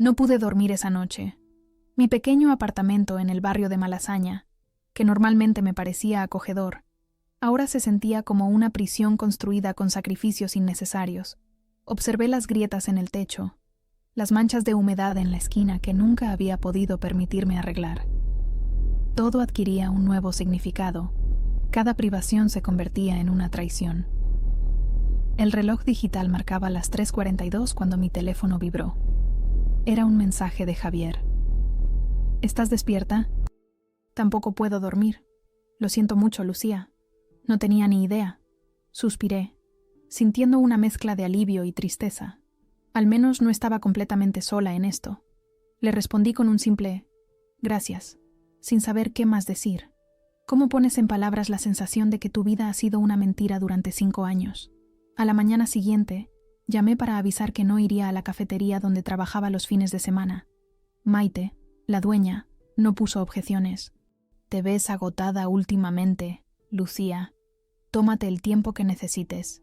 No pude dormir esa noche. Mi pequeño apartamento en el barrio de Malasaña, que normalmente me parecía acogedor, ahora se sentía como una prisión construida con sacrificios innecesarios. Observé las grietas en el techo, las manchas de humedad en la esquina que nunca había podido permitirme arreglar. Todo adquiría un nuevo significado. Cada privación se convertía en una traición. El reloj digital marcaba las 3:42 cuando mi teléfono vibró. Era un mensaje de Javier. ¿Estás despierta? Tampoco puedo dormir. Lo siento mucho, Lucía. No tenía ni idea. Suspiré, sintiendo una mezcla de alivio y tristeza. Al menos no estaba completamente sola en esto. Le respondí con un simple «gracias», sin saber qué más decir. ¿Cómo pones en palabras la sensación de que tu vida ha sido una mentira durante 5 años? A la mañana siguiente, llamé para avisar que no iría a la cafetería donde trabajaba los fines de semana. Maite, la dueña, no puso objeciones. «Te ves agotada últimamente, Lucía. Tómate el tiempo que necesites».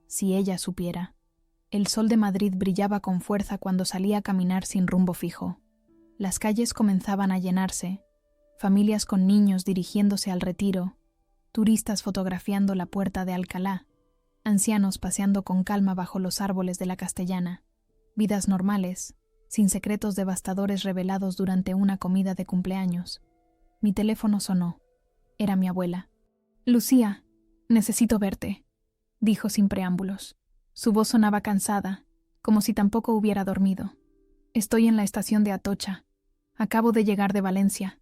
Si ella supiera. El sol de Madrid brillaba con fuerza cuando salí a caminar sin rumbo fijo. Las calles comenzaban a llenarse, familias con niños dirigiéndose al retiro, turistas fotografiando la puerta de Alcalá, ancianos paseando con calma bajo los árboles de la Castellana, vidas normales, sin secretos devastadores revelados durante una comida de cumpleaños. Mi teléfono sonó. Era mi abuela. «Lucía, necesito verte», dijo sin preámbulos. Su voz sonaba cansada, como si tampoco hubiera dormido. «Estoy en la estación de Atocha. Acabo de llegar de Valencia».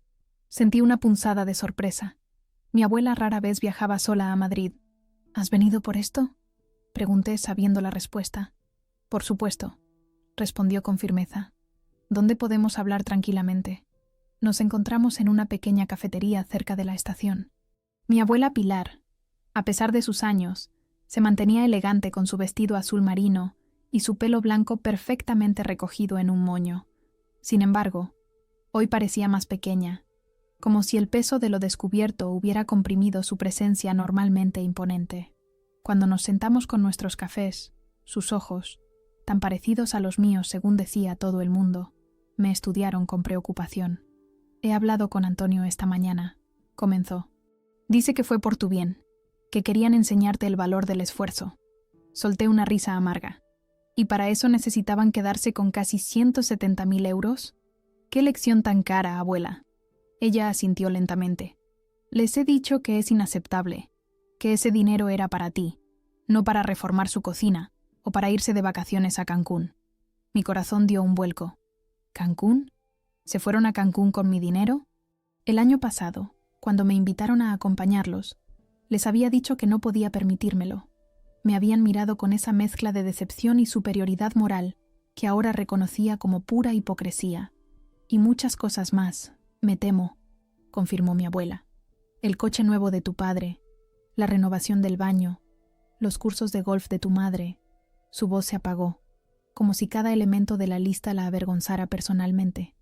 Sentí una punzada de sorpresa. Mi abuela rara vez viajaba sola a Madrid. «¿Has venido por esto?», pregunté sabiendo la respuesta. «Por supuesto», respondió con firmeza. «¿Dónde podemos hablar tranquilamente?» Nos encontramos en una pequeña cafetería cerca de la estación. Mi abuela Pilar, a pesar de sus años, se mantenía elegante con su vestido azul marino y su pelo blanco perfectamente recogido en un moño. Sin embargo, hoy parecía más pequeña, como si el peso de lo descubierto hubiera comprimido su presencia normalmente imponente. Cuando nos sentamos con nuestros cafés, sus ojos, tan parecidos a los míos según decía todo el mundo, me estudiaron con preocupación. «He hablado con Antonio esta mañana», comenzó. «Dice que fue por tu bien, que querían enseñarte el valor del esfuerzo». Solté una risa amarga. ¿Y para eso necesitaban quedarse con casi 170.000 euros? «¿Qué lección tan cara, abuela?». Ella asintió lentamente. «Les he dicho que es inaceptable, que ese dinero era para ti, no para reformar su cocina o para irse de vacaciones a Cancún». Mi corazón dio un vuelco. ¿Cancún? ¿Se fueron a Cancún con mi dinero? El año pasado, cuando me invitaron a acompañarlos, les había dicho que no podía permitírmelo. Me habían mirado con esa mezcla de decepción y superioridad moral que ahora reconocía como pura hipocresía. «Y muchas cosas más, me temo», confirmó mi abuela. «El coche nuevo de tu padre, la renovación del baño, los cursos de golf de tu madre». Su voz se apagó, como si cada elemento de la lista la avergonzara personalmente.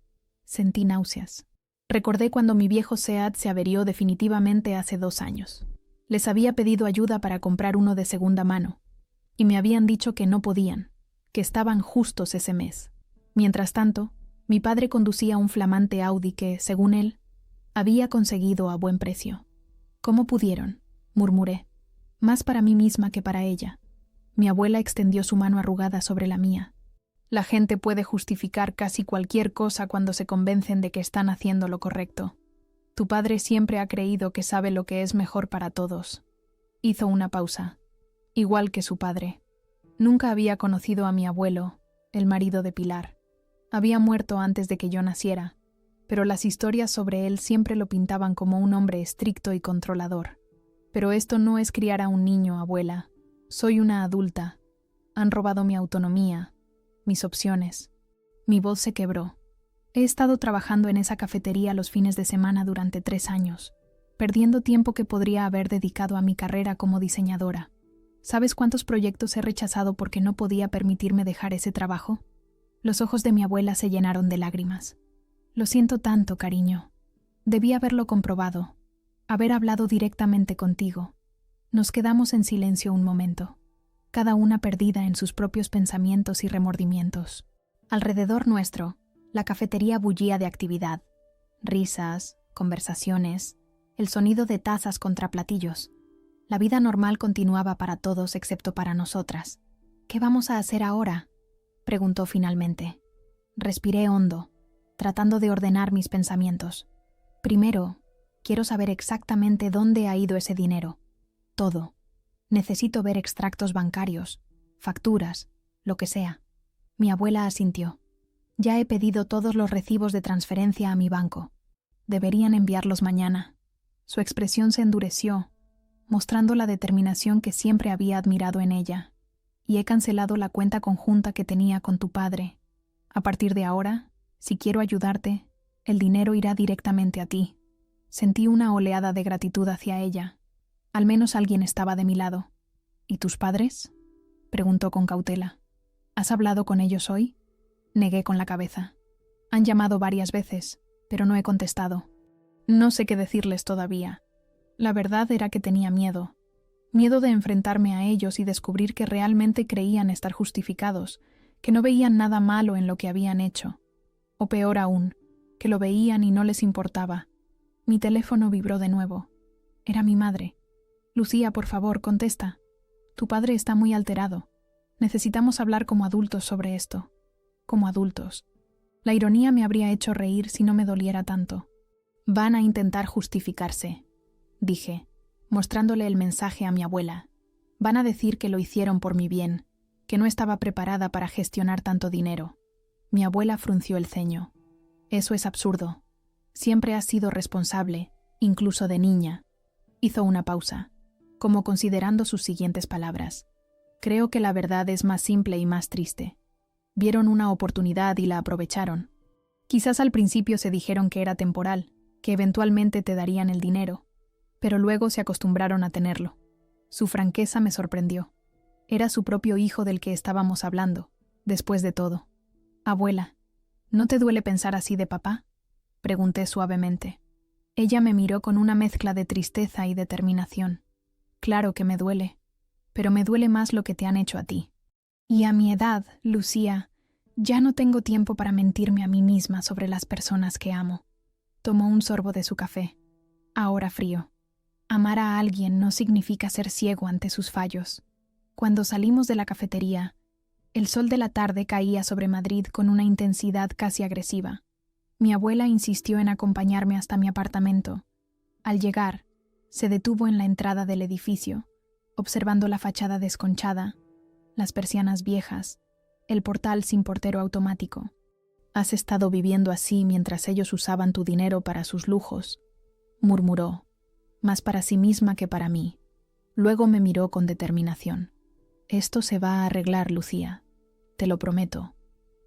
Sentí náuseas. Recordé cuando mi viejo Seat se averió definitivamente hace 2 años. Les había pedido ayuda para comprar uno de segunda mano, y me habían dicho que no podían, que estaban justos ese mes. Mientras tanto, mi padre conducía un flamante Audi que, según él, había conseguido a buen precio. «¿Cómo pudieron?», murmuré, más para mí misma que para ella. Mi abuela extendió su mano arrugada sobre la mía. «La gente puede justificar casi cualquier cosa cuando se convencen de que están haciendo lo correcto. Tu padre siempre ha creído que sabe lo que es mejor para todos». Hizo una pausa. Igual que su padre. Nunca había conocido a mi abuelo, el marido de Pilar. Había muerto antes de que yo naciera, pero las historias sobre él siempre lo pintaban como un hombre estricto y controlador. «Pero esto no es criar a un niño, abuela. Soy una adulta. Han robado mi autonomía, mis opciones». Mi voz se quebró. He estado trabajando en esa cafetería los fines de semana durante 3 años, perdiendo tiempo que podría haber dedicado a mi carrera como diseñadora. ¿Sabes cuántos proyectos he rechazado porque no podía permitirme dejar ese trabajo? Los ojos de mi abuela se llenaron de lágrimas. «Lo siento tanto, cariño. Debí haberlo comprobado, haber hablado directamente contigo». Nos quedamos en silencio un momento, cada una perdida en sus propios pensamientos y remordimientos. Alrededor nuestro, La cafetería bullía de actividad, risas, conversaciones, el sonido de tazas contra platillos. La vida normal continuaba para todos excepto para nosotras. ¿Qué vamos a hacer ahora?, preguntó finalmente. Respiré hondo, tratando de ordenar mis pensamientos. Primero, quiero saber exactamente dónde ha ido ese dinero. Todo. Necesito ver extractos bancarios, facturas, lo que sea. Mi abuela asintió. Ya he pedido todos los recibos de transferencia a mi banco. Deberían enviarlos mañana. Su expresión se endureció, mostrando la determinación que siempre había admirado en ella. Y he cancelado la cuenta conjunta que tenía con tu padre. A partir de ahora, si quiero ayudarte, el dinero irá directamente a ti. Sentí una oleada de gratitud hacia ella. Al menos alguien estaba de mi lado. ¿Y tus padres?, preguntó con cautela. ¿Has hablado con ellos hoy? Negué con la cabeza. Han llamado varias veces, pero no he contestado. No sé qué decirles todavía. La verdad era que tenía miedo. Miedo de enfrentarme a ellos y descubrir que realmente creían estar justificados, que no veían nada malo en lo que habían hecho. O peor aún, que lo veían y no les importaba. Mi teléfono vibró de nuevo. Era mi madre. Lucía, por favor, contesta. Tu padre está muy alterado. Necesitamos hablar como adultos sobre esto. Como adultos. La ironía me habría hecho reír si no me doliera tanto. Van a intentar justificarse, dije, mostrándole el mensaje a mi abuela. Van a decir que lo hicieron por mi bien, que no estaba preparada para gestionar tanto dinero. Mi abuela frunció el ceño. Eso es absurdo. Siempre has sido responsable, incluso de niña. Hizo una pausa, como considerando sus siguientes palabras. Creo que la verdad es más simple y más triste. Vieron una oportunidad y la aprovecharon. Quizás al principio se dijeron que era temporal, que eventualmente te darían el dinero, pero luego se acostumbraron a tenerlo. Su franqueza me sorprendió. Era su propio hijo del que estábamos hablando, después de todo. Abuela, ¿no te duele pensar así de papá?, pregunté suavemente. Ella me miró con una mezcla de tristeza y determinación. Claro que me duele, pero me duele más lo que te han hecho a ti. Y a mi edad, Lucía, ya no tengo tiempo para mentirme a mí misma sobre las personas que amo. Tomó un sorbo de su café, ahora frío. Amar a alguien no significa ser ciego ante sus fallos. Cuando salimos de la cafetería, el sol de la tarde caía sobre Madrid con una intensidad casi agresiva. Mi abuela insistió en acompañarme hasta mi apartamento. Al llegar, se detuvo en la entrada del edificio, observando la fachada desconchada, las persianas viejas, el portal sin portero automático. «Has estado viviendo así mientras ellos usaban tu dinero para sus lujos», murmuró, más para sí misma que para mí. Luego me miró con determinación. «Esto se va a arreglar, Lucía, te lo prometo».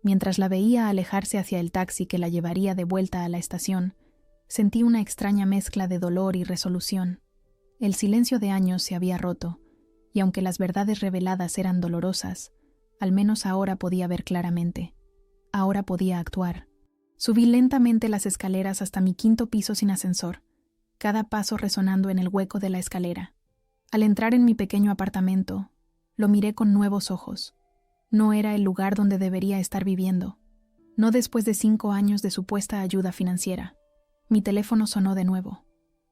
Mientras la veía alejarse hacia el taxi que la llevaría de vuelta a la estación, sentí una extraña mezcla de dolor y resolución. El silencio de años se había roto, y aunque las verdades reveladas eran dolorosas, al menos ahora podía ver claramente. Ahora podía actuar. Subí lentamente las escaleras hasta mi 5º piso sin ascensor, cada paso resonando en el hueco de la escalera. Al entrar en mi pequeño apartamento, lo miré con nuevos ojos. No era el lugar donde debería estar viviendo. No después de 5 años de supuesta ayuda financiera. Mi teléfono sonó de nuevo.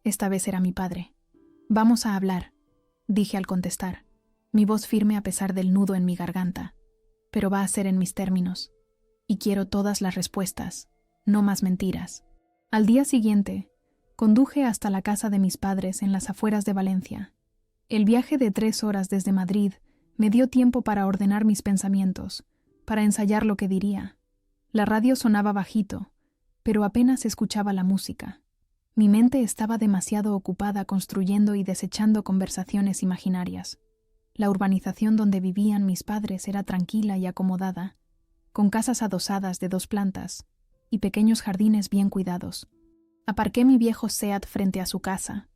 Esta vez era mi padre. «Vamos a hablar», dije al contestar, mi voz firme a pesar del nudo en mi garganta. «Pero va a ser en mis términos. Y quiero todas las respuestas, no más mentiras». Al día siguiente, conduje hasta la casa de mis padres en las afueras de Valencia. El viaje de 3 horas desde Madrid me dio tiempo para ordenar mis pensamientos, para ensayar lo que diría. La radio sonaba bajito, pero apenas escuchaba la música. Mi mente estaba demasiado ocupada construyendo y desechando conversaciones imaginarias. La urbanización donde vivían mis padres era tranquila y acomodada, con casas adosadas de 2 plantas y pequeños jardines bien cuidados. Aparqué mi viejo Seat frente a su casa,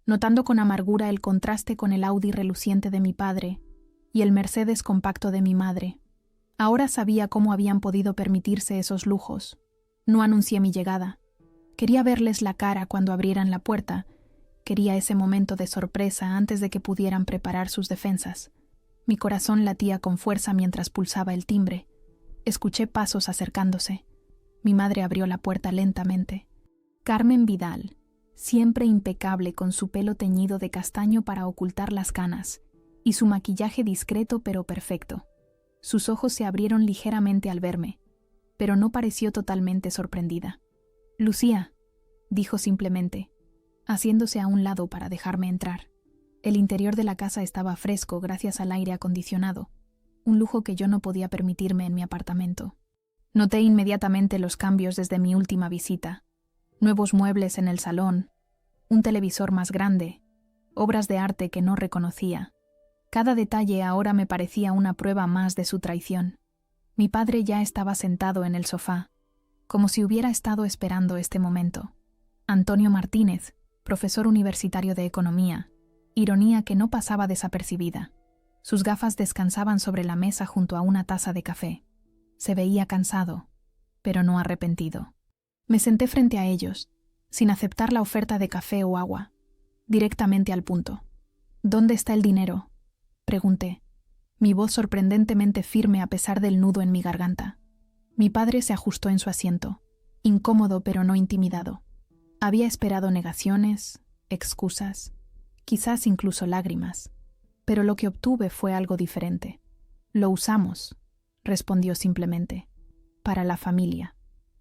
notando con amargura el contraste con el Audi reluciente de mi padre y el Mercedes compacto de mi madre. Ahora sabía cómo habían podido permitirse esos lujos. No anuncié mi llegada. Quería verles la cara cuando abrieran la puerta. Quería ese momento de sorpresa antes de que pudieran preparar sus defensas. Mi corazón latía con fuerza mientras pulsaba el timbre. Escuché pasos acercándose. Mi madre abrió la puerta lentamente. Carmen Vidal, siempre impecable con su pelo teñido de castaño para ocultar las canas, y su maquillaje discreto pero perfecto. Sus ojos se abrieron ligeramente al verme, pero no pareció totalmente sorprendida. «Lucía», dijo simplemente, haciéndose a un lado para dejarme entrar. El interior de la casa estaba fresco gracias al aire acondicionado, un lujo que yo no podía permitirme en mi apartamento. Noté inmediatamente los cambios desde mi última visita. Nuevos muebles en el salón, un televisor más grande, obras de arte que no reconocía. Cada detalle ahora me parecía una prueba más de su traición. Mi padre ya estaba sentado en el sofá, como si hubiera estado esperando este momento. Antonio Martínez, profesor universitario de economía, ironía que no pasaba desapercibida. Sus gafas descansaban sobre la mesa junto a una taza de café. Se veía cansado, pero no arrepentido. Me senté frente a ellos, sin aceptar la oferta de café o agua, directamente al punto. «¿Dónde está el dinero?», pregunté, mi voz sorprendentemente firme a pesar del nudo en mi garganta. Mi padre se ajustó en su asiento, incómodo pero no intimidado. Había esperado negaciones, excusas, quizás incluso lágrimas, pero lo que obtuve fue algo diferente. «Lo usamos», respondió simplemente. «Para la familia».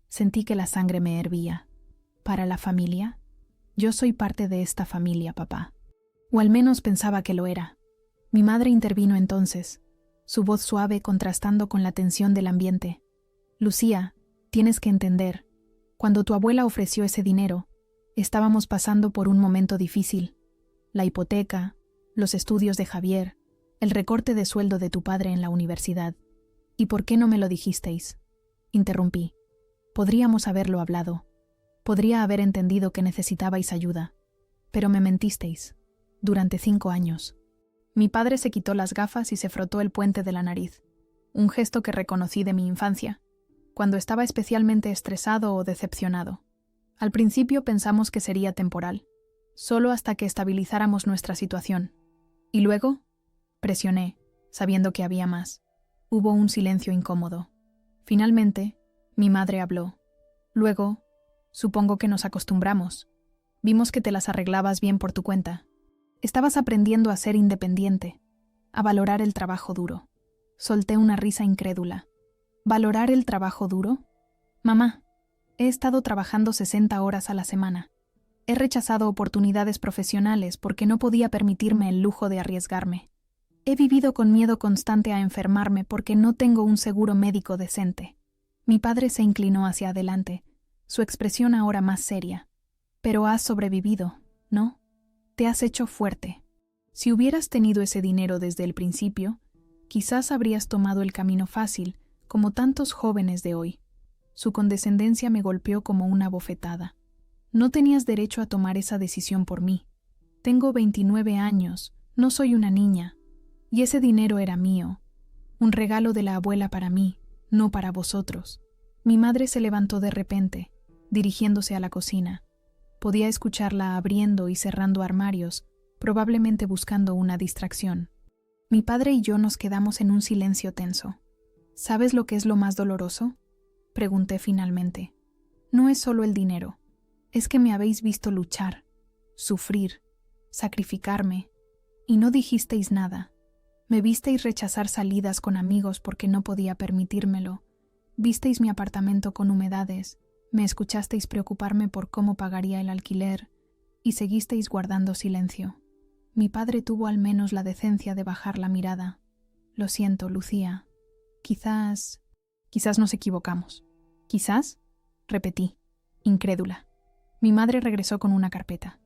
Sentí que la sangre me hervía. ¿Para la familia? Yo soy parte de esta familia, papá. O al menos pensaba que lo era. Mi madre intervino entonces, su voz suave contrastando con la tensión del ambiente. «Lucía, tienes que entender. Cuando tu abuela ofreció ese dinero, estábamos pasando por un momento difícil. La hipoteca, los estudios de Javier, el recorte de sueldo de tu padre en la universidad. ¿Y por qué no me lo dijisteis?», interrumpí. «Podríamos haberlo hablado. Podría haber entendido que necesitabais ayuda. Pero me mentisteis. Durante 5 años». Mi padre se quitó las gafas y se frotó el puente de la nariz. Un gesto que reconocí de mi infancia, cuando estaba especialmente estresado o decepcionado. Al principio pensamos que sería temporal, solo hasta que estabilizáramos nuestra situación. Y luego, presioné, sabiendo que había más. Hubo un silencio incómodo. Finalmente, mi madre habló. «Luego, supongo que nos acostumbramos. Vimos que te las arreglabas bien por tu cuenta. Estabas aprendiendo a ser independiente, a valorar el trabajo duro». Solté una risa incrédula. «¿Valorar el trabajo duro? Mamá, he estado trabajando 60 horas a la semana. He rechazado oportunidades profesionales porque no podía permitirme el lujo de arriesgarme. He vivido con miedo constante a enfermarme porque no tengo un seguro médico decente». Mi padre se inclinó hacia adelante, su expresión ahora más seria. «Pero has sobrevivido, ¿no? Te has hecho fuerte. Si hubieras tenido ese dinero desde el principio, quizás habrías tomado el camino fácil, como tantos jóvenes de hoy». Su condescendencia me golpeó como una bofetada. «No tenías derecho a tomar esa decisión por mí. Tengo 29 años, no soy una niña. Y ese dinero era mío. Un regalo de la abuela para mí, no para vosotros». Mi madre se levantó de repente, dirigiéndose a la cocina. Podía escucharla abriendo y cerrando armarios, probablemente buscando una distracción. Mi padre y yo nos quedamos en un silencio tenso. «¿Sabes lo que es lo más doloroso?», pregunté finalmente. «No es solo el dinero. Es que me habéis visto luchar, sufrir, sacrificarme, y no dijisteis nada. Me visteis rechazar salidas con amigos porque no podía permitírmelo. Visteis mi apartamento con humedades, me escuchasteis preocuparme por cómo pagaría el alquiler y seguisteis guardando silencio. Mi padre tuvo al menos la decencia de bajar la mirada. «Lo siento, Lucía. Quizás nos equivocamos». «¿Quizás?», repetí, incrédula. Mi madre regresó con una carpeta.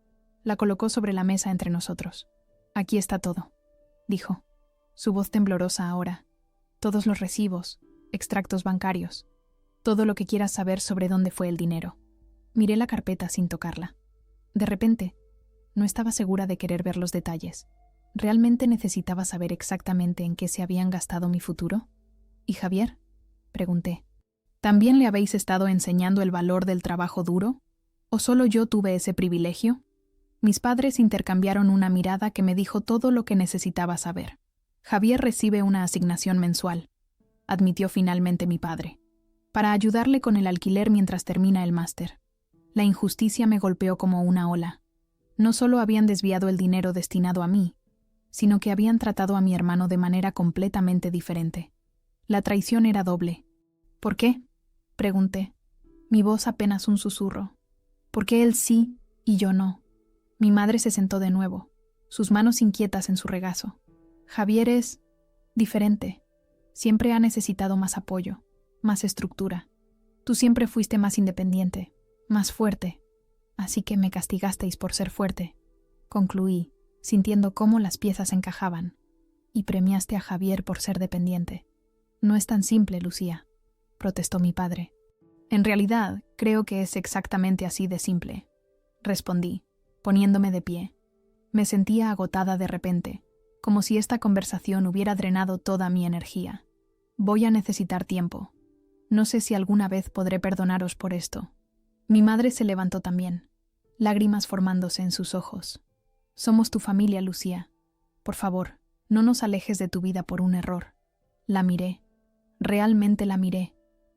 La colocó sobre la mesa entre nosotros. «Aquí está todo», dijo, su voz temblorosa ahora. «Todos los recibos, extractos bancarios, todo lo que quieras saber sobre dónde fue el dinero». Miré la carpeta sin tocarla. De repente, no estaba segura de querer ver los detalles. ¿Realmente necesitaba saber exactamente en qué se habían gastado mi futuro? «¿Y Javier?», pregunté. «¿También le habéis estado enseñando el valor del trabajo duro? ¿O solo yo tuve ese privilegio?». Mis padres intercambiaron una mirada que me dijo todo lo que necesitaba saber. «Javier recibe una asignación mensual», admitió finalmente mi padre. para ayudarle con el alquiler mientras termina el máster. La injusticia me golpeó como una ola. No solo habían desviado el dinero destinado a mí, sino que habían tratado a mi hermano de manera completamente diferente. La traición era doble. ¿Por qué?, pregunté, mi voz apenas un susurro. ¿Por qué él sí y yo no? Mi madre se sentó de nuevo, sus manos inquietas en su regazo. Javier es diferente. Siempre ha necesitado más apoyo, más estructura. Tú siempre fuiste más independiente, más fuerte. Así que me castigasteis por ser fuerte, concluí, sintiendo cómo las piezas encajaban, y premiaste a Javier por ser dependiente. No es tan simple, Lucía, protestó mi padre. En realidad, creo que es exactamente así de simple, respondí, poniéndome de pie. Me sentía agotada de repente, como si esta conversación hubiera drenado toda mi energía. Voy a necesitar tiempo. No sé si alguna vez podré perdonaros por esto. Mi madre se levantó también, lágrimas formándose en sus ojos. Somos tu familia, Lucía. Por favor, no nos alejes de tu vida por un error. La miré. Realmente la miré,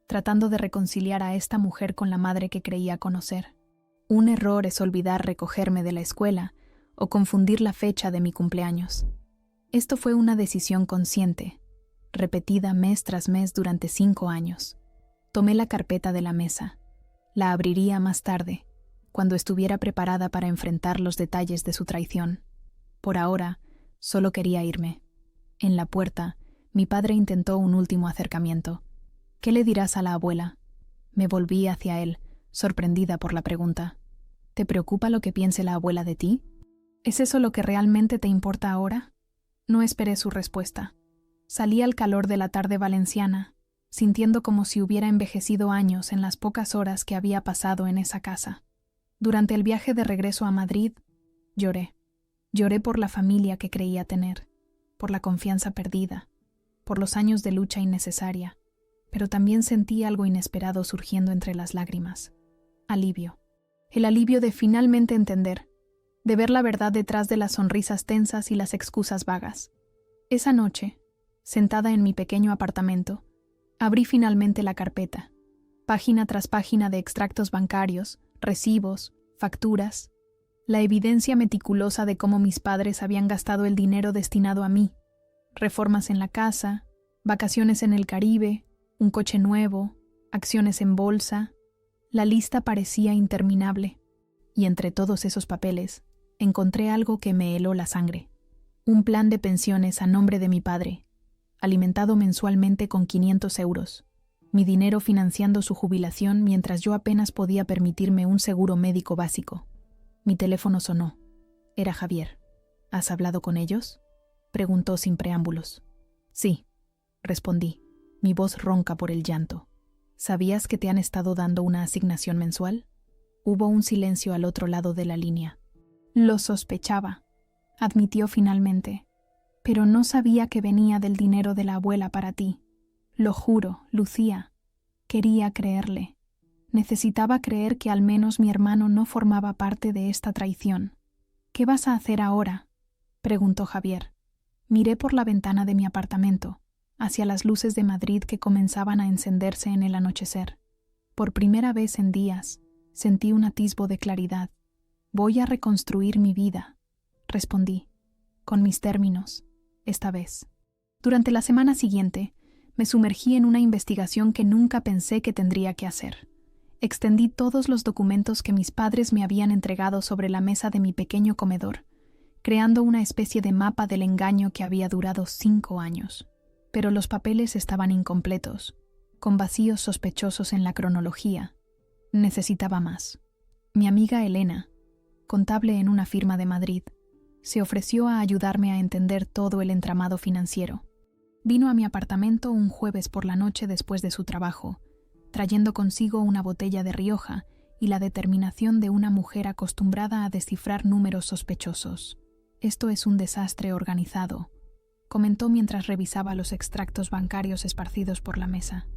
tratando de reconciliar a esta mujer con la madre que creía conocer. Un error es olvidar recogerme de la escuela o confundir la fecha de mi cumpleaños. Esto fue una decisión consciente, repetida mes tras mes durante 5 años. Tomé la carpeta de la mesa. La abriría más tarde, cuando estuviera preparada para enfrentar los detalles de su traición. Por ahora, solo quería irme. En la puerta, mi padre intentó un último acercamiento. ¿Qué le dirás a la abuela? Me volví hacia él, sorprendida por la pregunta. ¿Te preocupa lo que piense la abuela de ti? ¿Es eso lo que realmente te importa ahora? No esperé su respuesta. Salí al calor de la tarde valenciana, sintiendo como si hubiera envejecido años en las pocas horas que había pasado en esa casa. Durante el viaje de regreso a Madrid, lloré. Lloré por la familia que creía tener, por la confianza perdida, por los años de lucha innecesaria, pero también sentí algo inesperado surgiendo entre las lágrimas. Alivio. El alivio de finalmente entender, de ver la verdad detrás de las sonrisas tensas y las excusas vagas. Esa noche, sentada en mi pequeño apartamento, abrí finalmente la carpeta, página tras página de extractos bancarios, recibos, facturas, la evidencia meticulosa de cómo mis padres habían gastado el dinero destinado a mí, reformas en la casa, vacaciones en el Caribe, un coche nuevo, acciones en bolsa. La lista parecía interminable, y entre todos esos papeles encontré algo que me heló la sangre. Un plan de pensiones a nombre de mi padre, alimentado mensualmente con 500 euros, mi dinero financiando su jubilación mientras yo apenas podía permitirme un seguro médico básico. Mi teléfono sonó. Era Javier. ¿Has hablado con ellos?, preguntó sin preámbulos. Sí, respondí, mi voz ronca por el llanto. ¿Sabías que te han estado dando una asignación mensual? Hubo un silencio al otro lado de la línea. Lo sospechaba, admitió finalmente, pero no sabía que venía del dinero de la abuela para ti. Lo juro, Lucía. Quería creerle. Necesitaba creer que al menos mi hermano no formaba parte de esta traición. ¿Qué vas a hacer ahora?, preguntó Javier. Miré por la ventana de mi apartamento, hacia las luces de Madrid que comenzaban a encenderse en el anochecer. Por primera vez en días, sentí un atisbo de claridad. Voy a reconstruir mi vida, respondí, con mis términos, esta vez. Durante la semana siguiente, me sumergí en una investigación que nunca pensé que tendría que hacer. Extendí todos los documentos que mis padres me habían entregado sobre la mesa de mi pequeño comedor, creando una especie de mapa del engaño que había durado 5 años. Pero los papeles estaban incompletos, con vacíos sospechosos en la cronología. Necesitaba más. Mi amiga Elena, contable en una firma de Madrid, se ofreció a ayudarme a entender todo el entramado financiero. Vino a mi apartamento un jueves por la noche después de su trabajo, trayendo consigo una botella de Rioja y la determinación de una mujer acostumbrada a descifrar números sospechosos. Esto es un desastre organizado, comentó mientras revisaba los extractos bancarios esparcidos por la mesa.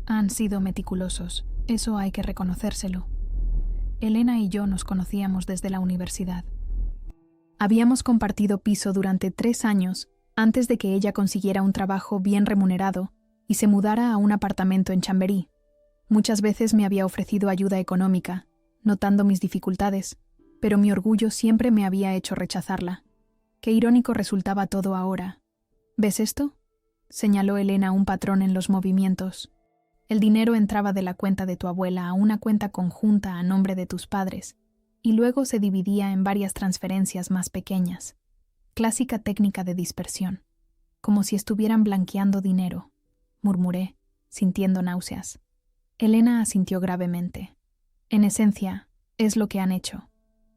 Han sido meticulosos, eso hay que reconocérselo. Elena y yo nos conocíamos desde la universidad. Habíamos compartido piso durante 3 años antes de que ella consiguiera un trabajo bien remunerado y se mudara a un apartamento en Chamberí. Muchas veces me había ofrecido ayuda económica, notando mis dificultades, pero mi orgullo siempre me había hecho rechazarla. Qué irónico resultaba todo ahora. ¿Ves esto?, señaló Elena un patrón en los movimientos. El dinero entraba de la cuenta de tu abuela a una cuenta conjunta a nombre de tus padres, y luego se dividía en varias transferencias más pequeñas. Clásica técnica de dispersión. Como si estuvieran blanqueando dinero, murmuré, sintiendo náuseas. Elena asintió gravemente. En esencia, es lo que han hecho.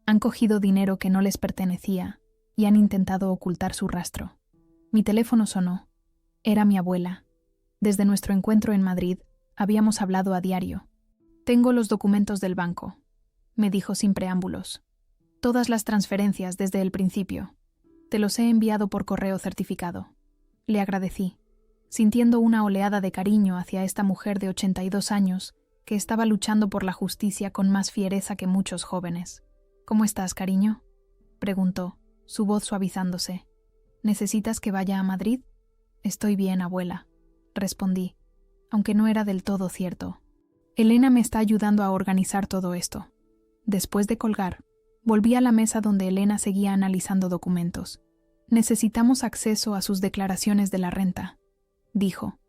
Han cogido dinero que no les pertenecía y han intentado ocultar su rastro. Mi teléfono sonó. Era mi abuela. Desde nuestro encuentro en Madrid, habíamos hablado a diario. Tengo los documentos del banco, me dijo sin preámbulos. Todas las transferencias desde el principio. Te los he enviado por correo certificado. Le agradecí, sintiendo una oleada de cariño hacia esta mujer de 82 años que estaba luchando por la justicia con más fiereza que muchos jóvenes. ¿Cómo estás, cariño?, preguntó, su voz suavizándose. ¿Necesitas que vaya a Madrid? Estoy bien, abuela, respondí, aunque no era del todo cierto. Elena me está ayudando a organizar todo esto. Después de colgar, volví a la mesa donde Elena seguía analizando documentos. Necesitamos acceso a sus declaraciones de la renta, dijo,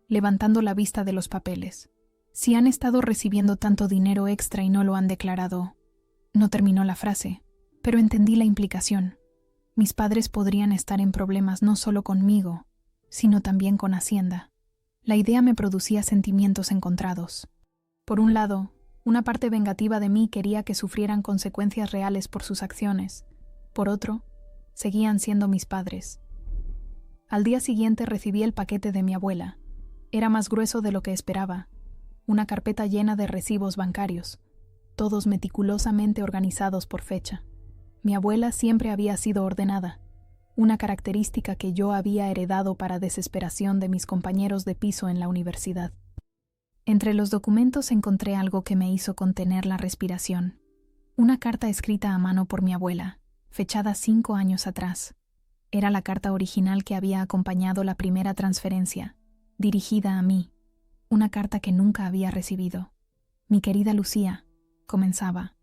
levantando la vista de los papeles. Si han estado recibiendo tanto dinero extra y no lo han declarado. No terminó la frase, pero entendí la implicación. Mis padres podrían estar en problemas no solo conmigo, sino también con Hacienda. La idea me producía sentimientos encontrados. Por un lado, una parte vengativa de mí quería que sufrieran consecuencias reales por sus acciones. Por otro, seguían siendo mis padres. Al día siguiente recibí el paquete de mi abuela. Era más grueso de lo que esperaba. Una carpeta llena de recibos bancarios, todos meticulosamente organizados por fecha. Mi abuela siempre había sido ordenada, una característica que yo había heredado para desesperación de mis compañeros de piso en la universidad. Entre los documentos encontré algo que me hizo contener la respiración. Una carta escrita a mano por mi abuela, fechada 5 años atrás. Era la carta original que había acompañado la primera transferencia, dirigida a mí. Una carta que nunca había recibido. Mi querida Lucía, comenzaba.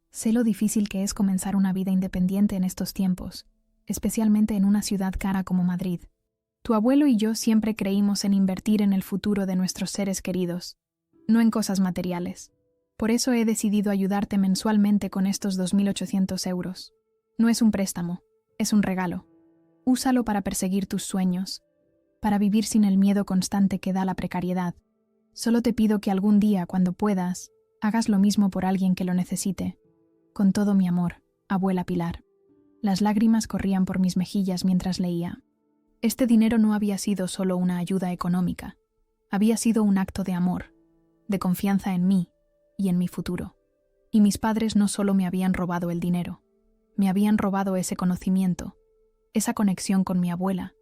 Sé lo difícil que es comenzar una vida independiente en estos tiempos, especialmente en una ciudad cara como Madrid. Tu abuelo y yo siempre creímos en invertir en el futuro de nuestros seres queridos, no en cosas materiales. Por eso he decidido ayudarte mensualmente con estos 2.800 euros. No es un préstamo, es un regalo. Úsalo para perseguir tus sueños, para vivir sin el miedo constante que da la precariedad. Solo te pido que algún día, cuando puedas, hagas lo mismo por alguien que lo necesite. Con todo mi amor, abuela Pilar. Las lágrimas corrían por mis mejillas mientras leía. Este dinero no había sido solo una ayuda económica. Había sido un acto de amor, de confianza en mí y en mi futuro. Y mis padres no solo me habían robado el dinero, me habían robado ese conocimiento, esa conexión con mi abuela,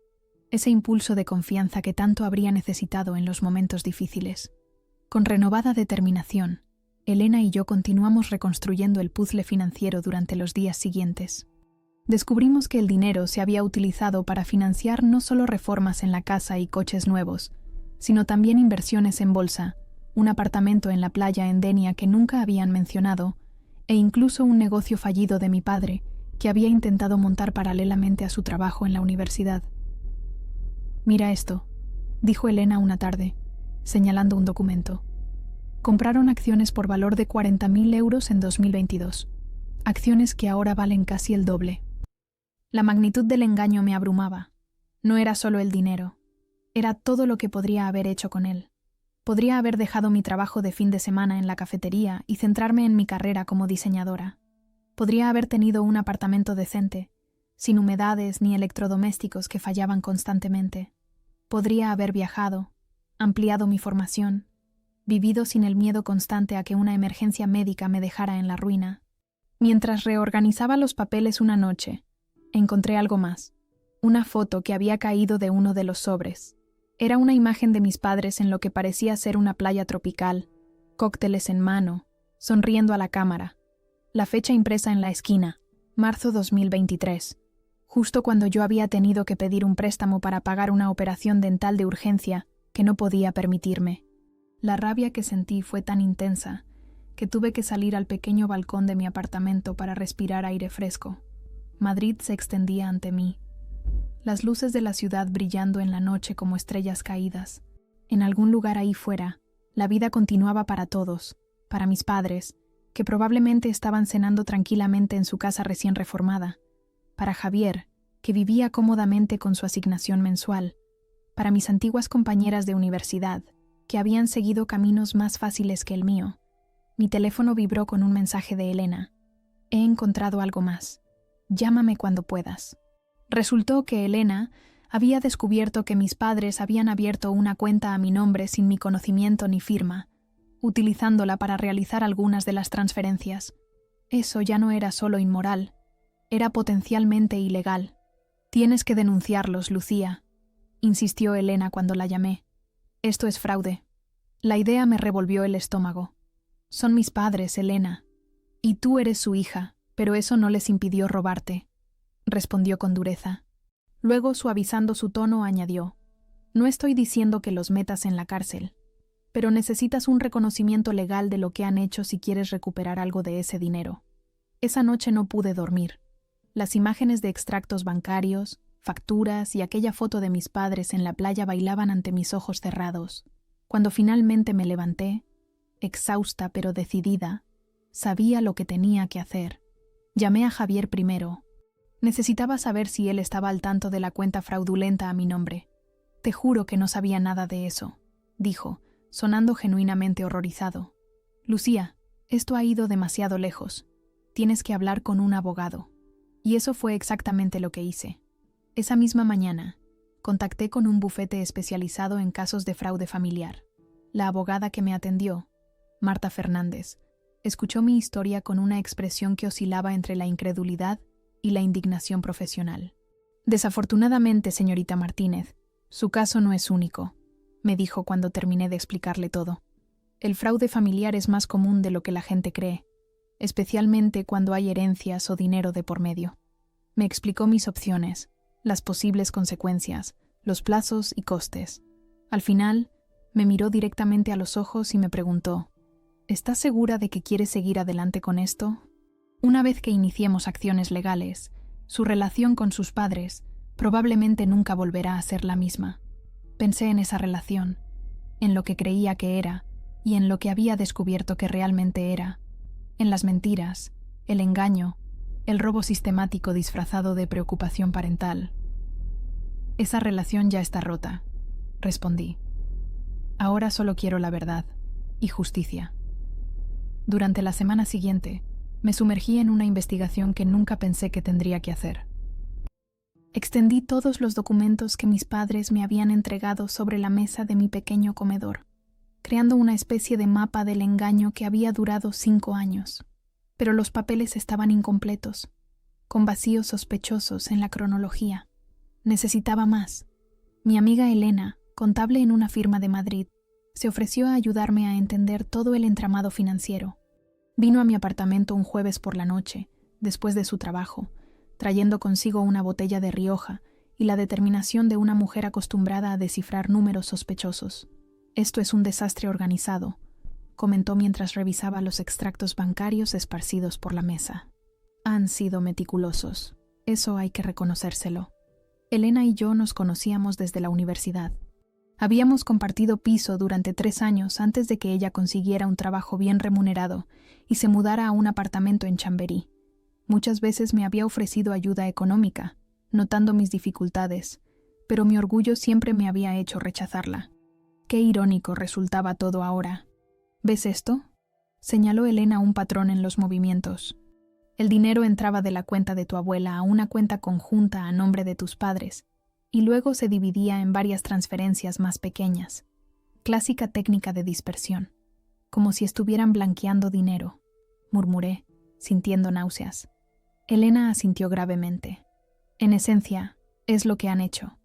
ese impulso de confianza que tanto habría necesitado en los momentos difíciles. Con renovada determinación, Elena y yo continuamos reconstruyendo el puzzle financiero durante los días siguientes. Descubrimos que el dinero se había utilizado para financiar no solo reformas en la casa y coches nuevos, sino también inversiones en bolsa, un apartamento en la playa en Denia que nunca habían mencionado, e incluso un negocio fallido de mi padre, que había intentado montar paralelamente a su trabajo en la universidad. Mira esto, dijo Elena una tarde, señalando un documento. Compraron acciones por valor de 40.000 euros en 2022, acciones que ahora valen casi el doble. La magnitud del engaño me abrumaba. No era solo el dinero, era todo lo que podría haber hecho con él. Podría haber dejado mi trabajo de fin de semana en la cafetería y centrarme en mi carrera como diseñadora. Podría haber tenido un apartamento decente, sin humedades ni electrodomésticos que fallaban constantemente. Podría haber viajado, ampliado mi formación, vivido sin el miedo constante a que una emergencia médica me dejara en la ruina. Mientras reorganizaba los papeles una noche, encontré algo más, una foto que había caído de uno de los sobres. Era una imagen de mis padres en lo que parecía ser una playa tropical, cócteles en mano, sonriendo a la cámara. La fecha impresa en la esquina, marzo 2023, justo cuando yo había tenido que pedir un préstamo para pagar una operación dental de urgencia que no podía permitirme. La rabia que sentí fue tan intensa que tuve que salir al pequeño balcón de mi apartamento para respirar aire fresco. Madrid se extendía ante mí, las luces de la ciudad brillando en la noche como estrellas caídas. En algún lugar ahí fuera, la vida continuaba para todos, para mis padres, que probablemente estaban cenando tranquilamente en su casa recién reformada, para Javier, que vivía cómodamente con su asignación mensual, para mis antiguas compañeras de universidad, que habían seguido caminos más fáciles que el mío. Mi teléfono vibró con un mensaje de Elena. He encontrado algo más. Llámame cuando puedas. Resultó que Elena había descubierto que mis padres habían abierto una cuenta a mi nombre sin mi conocimiento ni firma, utilizándola para realizar algunas de las transferencias. Eso ya no era solo inmoral, era potencialmente ilegal. Tienes que denunciarlos, Lucía, insistió Elena cuando la llamé. Esto es fraude. La idea me revolvió el estómago. Son mis padres, Elena, y tú eres su hija, pero eso no les impidió robarte, respondió con dureza. Luego, suavizando su tono, añadió: no estoy diciendo que los metas en la cárcel, pero necesitas un reconocimiento legal de lo que han hecho si quieres recuperar algo de ese dinero. Esa noche no pude dormir. Las imágenes de extractos bancarios, facturas y aquella foto de mis padres en la playa bailaban ante mis ojos cerrados. Cuando finalmente me levanté, exhausta pero decidida, sabía lo que tenía que hacer. Llamé a Javier primero. Necesitaba saber si él estaba al tanto de la cuenta fraudulenta a mi nombre. Te juro que no sabía nada de eso, dijo, sonando genuinamente horrorizado. Lucía, esto ha ido demasiado lejos. Tienes que hablar con un abogado. Y eso fue exactamente lo que hice. Esa misma mañana, contacté con un bufete especializado en casos de fraude familiar. La abogada que me atendió, Marta Fernández, escuchó mi historia con una expresión que oscilaba entre la incredulidad y la indignación profesional. Desafortunadamente, señorita Martínez, su caso no es único, me dijo cuando terminé de explicarle todo. El fraude familiar es más común de lo que la gente cree, especialmente cuando hay herencias o dinero de por medio. Me explicó mis opciones, las posibles consecuencias, los plazos y costes. Al final, me miró directamente a los ojos y me preguntó: ¿estás segura de que quieres seguir adelante con esto? Una vez que iniciemos acciones legales, su relación con sus padres probablemente nunca volverá a ser la misma. Pensé en esa relación, en lo que creía que era y en lo que había descubierto que realmente era, en las mentiras, el engaño, el robo sistemático disfrazado de preocupación parental. Esa relación ya está rota, respondí. Ahora solo quiero la verdad y justicia. Durante la semana siguiente, me sumergí en una investigación que nunca pensé que tendría que hacer. Extendí todos los documentos que mis padres me habían entregado sobre la mesa de mi pequeño comedor, creando una especie de mapa del engaño que había durado 5 años. Pero los papeles estaban incompletos, con vacíos sospechosos en la cronología. Necesitaba más. Mi amiga Elena, contable en una firma de Madrid, se ofreció a ayudarme a entender todo el entramado financiero. Vino a mi apartamento un jueves por la noche, después de su trabajo, trayendo consigo una botella de Rioja y la determinación de una mujer acostumbrada a descifrar números sospechosos. Esto es un desastre organizado, comentó mientras revisaba los extractos bancarios esparcidos por la mesa. Han sido meticulosos, eso hay que reconocérselo. Elena y yo nos conocíamos desde la universidad. Habíamos compartido piso durante 3 años antes de que ella consiguiera un trabajo bien remunerado y se mudara a un apartamento en Chamberí. Muchas veces me había ofrecido ayuda económica, notando mis dificultades, pero mi orgullo siempre me había hecho rechazarla. Qué irónico resultaba todo ahora. ¿Ves esto? Señaló Elena un patrón en los movimientos. El dinero entraba de la cuenta de tu abuela a una cuenta conjunta a nombre de tus padres, y luego se dividía en varias transferencias más pequeñas. Clásica técnica de dispersión, como si estuvieran blanqueando dinero, murmuré, sintiendo náuseas. Elena asintió gravemente. En esencia, es lo que han hecho.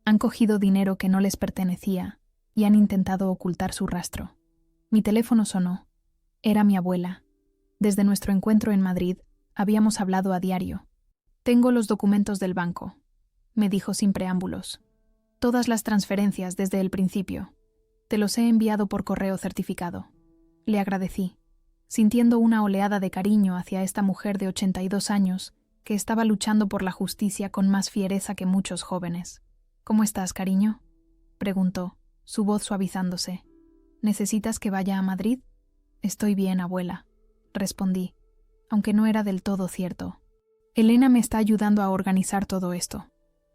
Han cogido dinero que no les pertenecía y han intentado ocultar su rastro. Mi teléfono sonó. Era mi abuela. Desde nuestro encuentro en Madrid, habíamos hablado a diario. Tengo los documentos del banco, me dijo sin preámbulos. Todas las transferencias desde el principio. Te los he enviado por correo certificado. Le agradecí, sintiendo una oleada de cariño hacia esta mujer de 82 años que estaba luchando por la justicia con más fiereza que muchos jóvenes. ¿Cómo estás, cariño?, preguntó, su voz suavizándose. ¿Necesitas que vaya a Madrid? Estoy bien, abuela, respondí, aunque no era del todo cierto. Elena me está ayudando a organizar todo esto.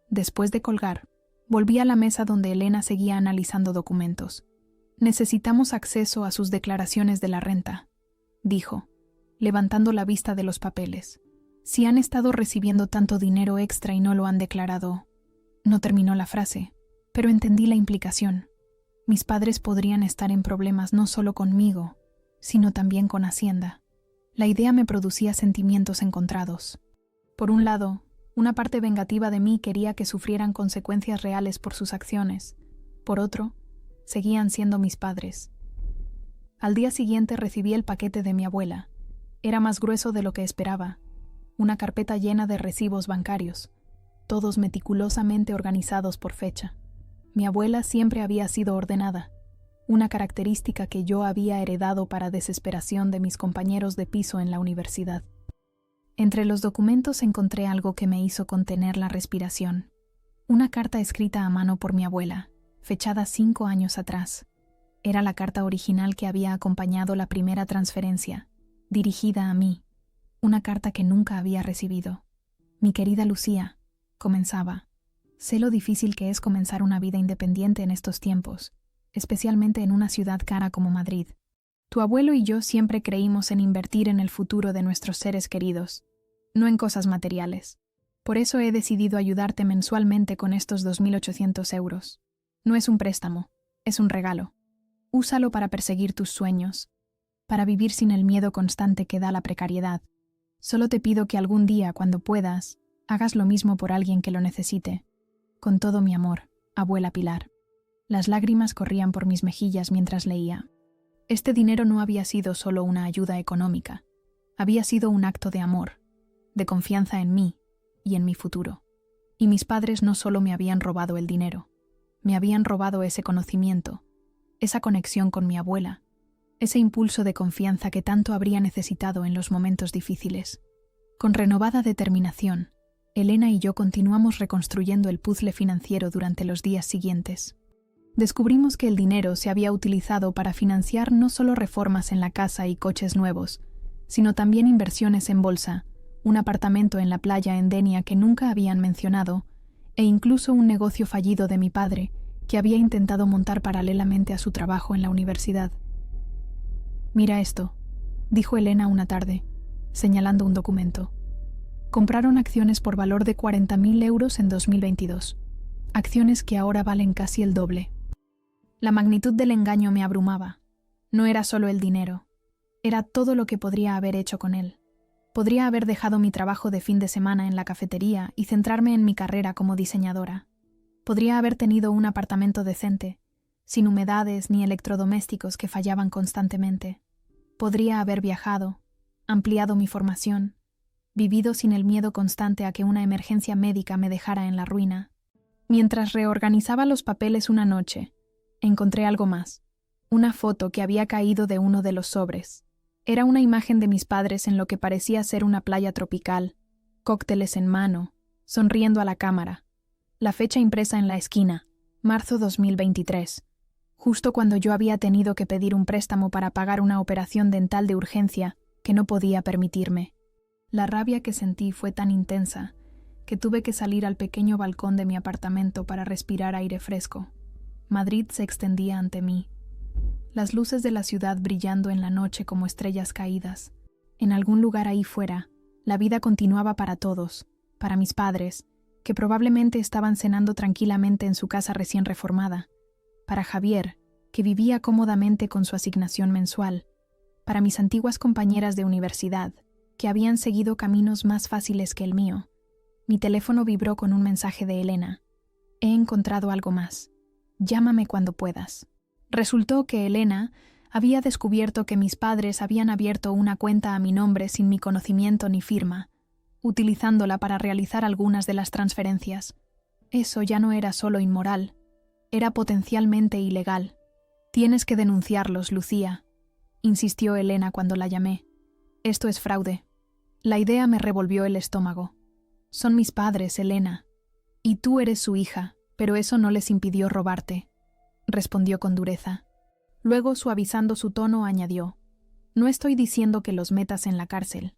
Después de colgar, volví a la mesa donde Elena seguía analizando documentos. Necesitamos acceso a sus declaraciones de la renta, dijo, levantando la vista de los papeles. Si han estado recibiendo tanto dinero extra y no lo han declarado. No terminó la frase, pero entendí la implicación. Mis padres podrían estar en problemas no solo conmigo, sino también con Hacienda. La idea me producía sentimientos encontrados. Por un lado, una parte vengativa de mí quería que sufrieran consecuencias reales por sus acciones. Por otro, seguían siendo mis padres. Al día siguiente recibí el paquete de mi abuela. Era más grueso de lo que esperaba. Una carpeta llena de recibos bancarios, todos meticulosamente organizados por fecha. Mi abuela siempre había sido ordenada, una característica que yo había heredado para desesperación de mis compañeros de piso en la universidad. Entre los documentos encontré algo que me hizo contener la respiración. Una carta escrita a mano por mi abuela, fechada 5 años atrás. Era la carta original que había acompañado la primera transferencia, dirigida a mí. Una carta que nunca había recibido. Mi querida Lucía, comenzaba. Sé lo difícil que es comenzar una vida independiente en estos tiempos, especialmente en una ciudad cara como Madrid. Tu abuelo y yo siempre creímos en invertir en el futuro de nuestros seres queridos, no en cosas materiales. Por eso he decidido ayudarte mensualmente con estos 2.800 euros. No es un préstamo, es un regalo. Úsalo para perseguir tus sueños, para vivir sin el miedo constante que da la precariedad. Solo te pido que algún día, cuando puedas, hagas lo mismo por alguien que lo necesite. Con todo mi amor, abuela Pilar. Las lágrimas corrían por mis mejillas mientras leía. Este dinero no había sido solo una ayuda económica. Había sido un acto de amor, de confianza en mí y en mi futuro. Y mis padres no solo me habían robado el dinero, me habían robado ese conocimiento, esa conexión con mi abuela, ese impulso de confianza que tanto habría necesitado en los momentos difíciles. Con renovada determinación, Elena y yo continuamos reconstruyendo el puzzle financiero durante los días siguientes. Descubrimos que el dinero se había utilizado para financiar no solo reformas en la casa y coches nuevos, sino también inversiones en bolsa, un apartamento en la playa en Denia que nunca habían mencionado, e incluso un negocio fallido de mi padre, que había intentado montar paralelamente a su trabajo en la universidad. Mira esto, dijo Elena una tarde, señalando un documento. Compraron acciones por valor de 40.000 euros en 2022, acciones que ahora valen casi el doble. La magnitud del engaño me abrumaba. No era solo el dinero, era todo lo que podría haber hecho con él. Podría haber dejado mi trabajo de fin de semana en la cafetería y centrarme en mi carrera como diseñadora. Podría haber tenido un apartamento decente, sin humedades ni electrodomésticos que fallaban constantemente. Podría haber viajado, ampliado mi formación, vivido sin el miedo constante a que una emergencia médica me dejara en la ruina. Mientras reorganizaba los papeles una noche, encontré algo más. Una foto que había caído de uno de los sobres. Era una imagen de mis padres en lo que parecía ser una playa tropical, cócteles en mano, sonriendo a la cámara. La fecha impresa en la esquina, marzo 2023. Justo cuando yo había tenido que pedir un préstamo para pagar una operación dental de urgencia que no podía permitirme. La rabia que sentí fue tan intensa que tuve que salir al pequeño balcón de mi apartamento para respirar aire fresco. Madrid se extendía ante mí. Las luces de la ciudad brillando en la noche como estrellas caídas. En algún lugar ahí fuera, la vida continuaba para todos, para mis padres, que probablemente estaban cenando tranquilamente en su casa recién reformada, para Javier, que vivía cómodamente con su asignación mensual, para mis antiguas compañeras de universidad, que habían seguido caminos más fáciles que el mío. Mi teléfono vibró con un mensaje de Elena. He encontrado algo más. Llámame cuando puedas. Resultó que Elena había descubierto que mis padres habían abierto una cuenta a mi nombre sin mi conocimiento ni firma, utilizándola para realizar algunas de las transferencias. Eso ya no era solo inmoral, era potencialmente ilegal. Tienes que denunciarlos, Lucía, insistió Elena cuando la llamé. Esto es fraude. La idea me revolvió el estómago. Son mis padres, Elena. Y tú eres su hija, pero eso no les impidió robarte, respondió con dureza. Luego, suavizando su tono, añadió: no estoy diciendo que los metas en la cárcel,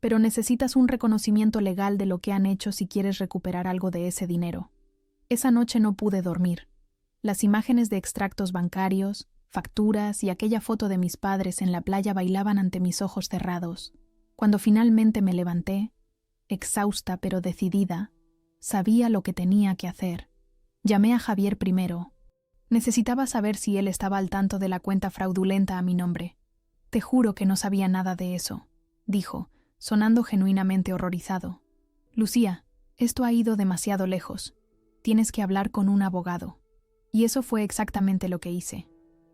pero necesitas un reconocimiento legal de lo que han hecho si quieres recuperar algo de ese dinero. Esa noche no pude dormir. Las imágenes de extractos bancarios, facturas y aquella foto de mis padres en la playa bailaban ante mis ojos cerrados. Cuando finalmente me levanté, exhausta pero decidida, sabía lo que tenía que hacer. Llamé a Javier primero. Necesitaba saber si él estaba al tanto de la cuenta fraudulenta a mi nombre. Te juro que no sabía nada de eso, dijo, sonando genuinamente horrorizado. Lucía, esto ha ido demasiado lejos. Tienes que hablar con un abogado. Y eso fue exactamente lo que hice.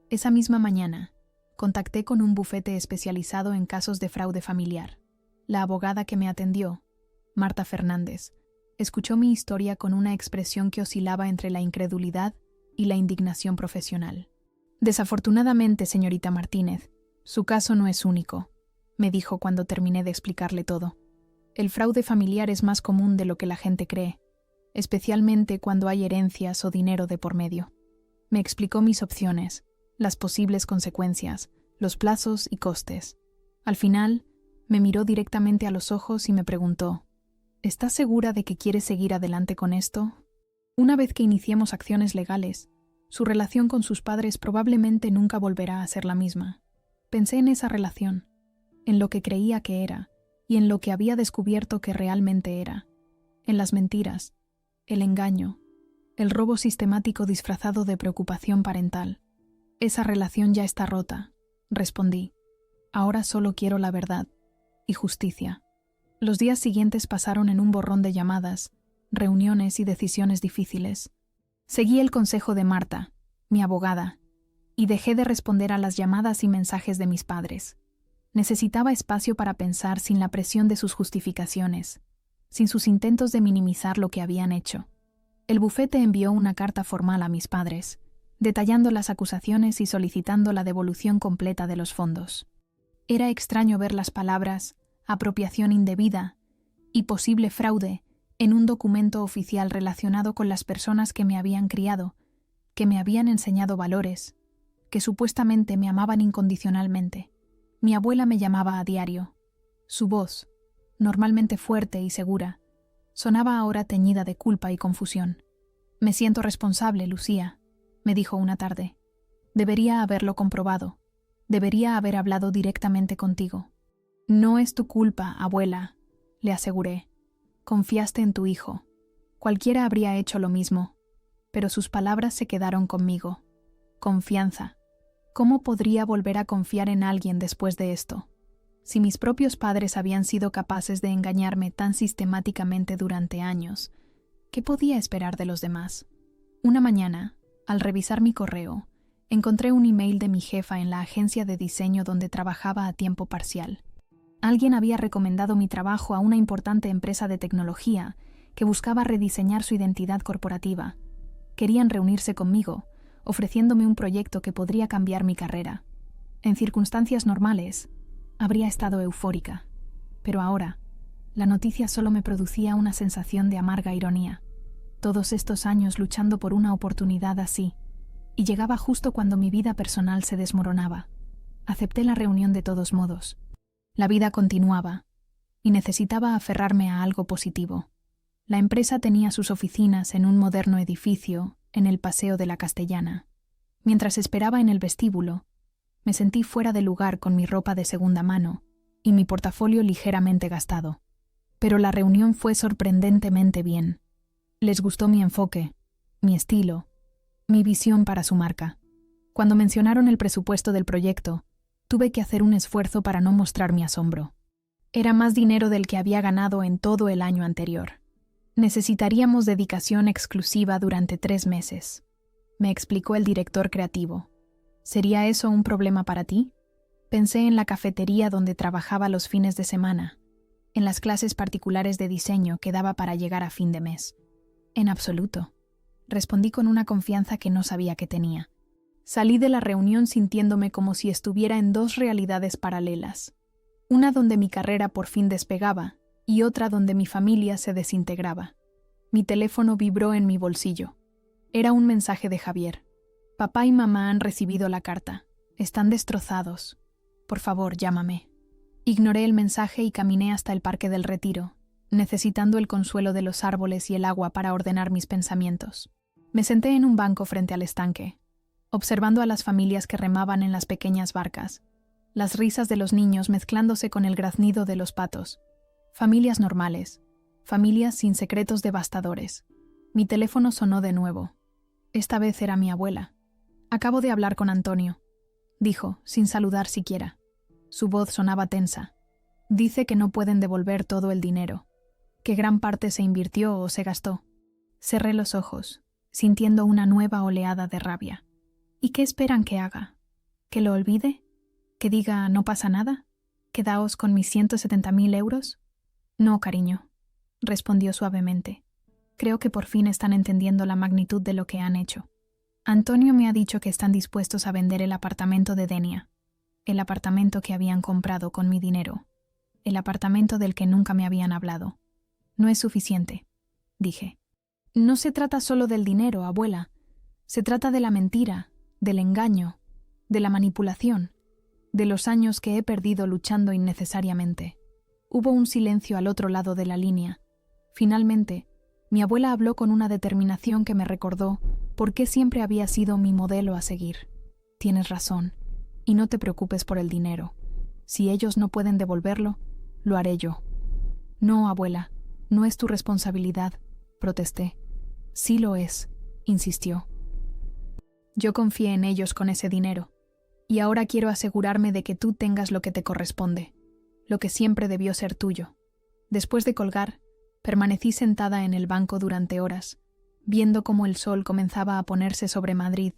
Esa misma mañana, contacté con un bufete especializado en casos de fraude familiar. La abogada que me atendió, Marta Fernández, escuchó mi historia con una expresión que oscilaba entre la incredulidad y la indignación profesional. Desafortunadamente, señorita Martínez, su caso no es único, me dijo cuando terminé de explicarle todo. El fraude familiar es más común de lo que la gente cree, especialmente cuando hay herencias o dinero de por medio. Me explicó mis opciones, las posibles consecuencias, los plazos y costes. Al final, me miró directamente a los ojos y me preguntó: ¿estás segura de que quieres seguir adelante con esto? Una vez que iniciemos acciones legales, su relación con sus padres probablemente nunca volverá a ser la misma. Pensé en esa relación, en lo que creía que era y en lo que había descubierto que realmente era, en las mentiras, el engaño, el robo sistemático disfrazado de preocupación parental. Esa relación ya está rota, respondí. Ahora solo quiero la verdad y justicia. Los días siguientes pasaron en un borrón de llamadas, reuniones y decisiones difíciles. Seguí el consejo de Marta, mi abogada, y dejé de responder a las llamadas y mensajes de mis padres. Necesitaba espacio para pensar sin la presión de sus justificaciones, sin sus intentos de minimizar lo que habían hecho. El bufete envió una carta formal a mis padres, detallando las acusaciones y solicitando la devolución completa de los fondos. Era extraño ver las palabras apropiación indebida y posible fraude en un documento oficial relacionado con las personas que me habían criado, que me habían enseñado valores, que supuestamente me amaban incondicionalmente. Mi abuela me llamaba a diario. Su voz, normalmente fuerte y segura, sonaba ahora teñida de culpa y confusión. Me siento responsable, Lucía, me dijo una tarde. Debería haberlo comprobado. Debería haber hablado directamente contigo. No es tu culpa, abuela, le aseguré. Confiaste en tu hijo. Cualquiera habría hecho lo mismo, pero sus palabras se quedaron conmigo. Confianza. ¿Cómo podría volver a confiar en alguien después de esto? Si mis propios padres habían sido capaces de engañarme tan sistemáticamente durante años, ¿qué podía esperar de los demás? Una mañana, al revisar mi correo, encontré un email de mi jefa en la agencia de diseño donde trabajaba a tiempo parcial. Alguien había recomendado mi trabajo a una importante empresa de tecnología que buscaba rediseñar su identidad corporativa. Querían reunirse conmigo, ofreciéndome un proyecto que podría cambiar mi carrera. En circunstancias normales, habría estado eufórica, pero ahora, la noticia solo me producía una sensación de amarga ironía. Todos estos años luchando por una oportunidad así, y llegaba justo cuando mi vida personal se desmoronaba. Acepté la reunión de todos modos. La vida continuaba, y necesitaba aferrarme a algo positivo. La empresa tenía sus oficinas en un moderno edificio en el Paseo de la Castellana. Mientras esperaba en el vestíbulo, me sentí fuera de lugar con mi ropa de segunda mano y mi portafolio ligeramente gastado. Pero la reunión fue sorprendentemente bien. Les gustó mi enfoque, mi estilo, mi visión para su marca. Cuando mencionaron el presupuesto del proyecto, tuve que hacer un esfuerzo para no mostrar mi asombro. Era más dinero del que había ganado en todo el año anterior. Necesitaríamos dedicación exclusiva durante 3 meses, me explicó el director creativo. ¿Sería eso un problema para ti? Pensé en la cafetería donde trabajaba los fines de semana, en las clases particulares de diseño que daba para llegar a fin de mes. En absoluto, respondí con una confianza que no sabía que tenía. Salí de la reunión sintiéndome como si estuviera en dos realidades paralelas. Una donde mi carrera por fin despegaba y otra donde mi familia se desintegraba. Mi teléfono vibró en mi bolsillo. Era un mensaje de Javier. Papá y mamá han recibido la carta. Están destrozados. Por favor, llámame. Ignoré el mensaje y caminé hasta el Parque del Retiro, necesitando el consuelo de los árboles y el agua para ordenar mis pensamientos. Me senté en un banco frente al estanque, observando a las familias que remaban en las pequeñas barcas, las risas de los niños mezclándose con el graznido de los patos. Familias normales, familias sin secretos devastadores. Mi teléfono sonó de nuevo. Esta vez era mi abuela. Acabo de hablar con Antonio, dijo, sin saludar siquiera. Su voz sonaba tensa. Dice que no pueden devolver todo el dinero, que gran parte se invirtió o se gastó. Cerré los ojos, sintiendo una nueva oleada de rabia. ¿Y qué esperan que haga? ¿Que lo olvide? ¿Que diga no pasa nada? ¿Quedaos con mis 170.000 euros? No, cariño, respondió suavemente. Creo que por fin están entendiendo la magnitud de lo que han hecho. Antonio me ha dicho que están dispuestos a vender el apartamento de Denia, el apartamento que habían comprado con mi dinero, el apartamento del que nunca me habían hablado. No es suficiente, dije. No se trata solo del dinero, abuela. Se trata de la mentira, del engaño, de la manipulación, de los años que he perdido luchando innecesariamente. Hubo un silencio al otro lado de la línea. Finalmente, mi abuela habló con una determinación que me recordó por qué siempre había sido mi modelo a seguir. Tienes razón, y no te preocupes por el dinero. Si ellos no pueden devolverlo, lo haré yo. No, abuela, no es tu responsabilidad, protesté. Sí lo es, insistió. Yo confié en ellos con ese dinero, y ahora quiero asegurarme de que tú tengas lo que te corresponde, lo que siempre debió ser tuyo. Después de colgar, permanecí sentada en el banco durante horas, viendo cómo el sol comenzaba a ponerse sobre Madrid,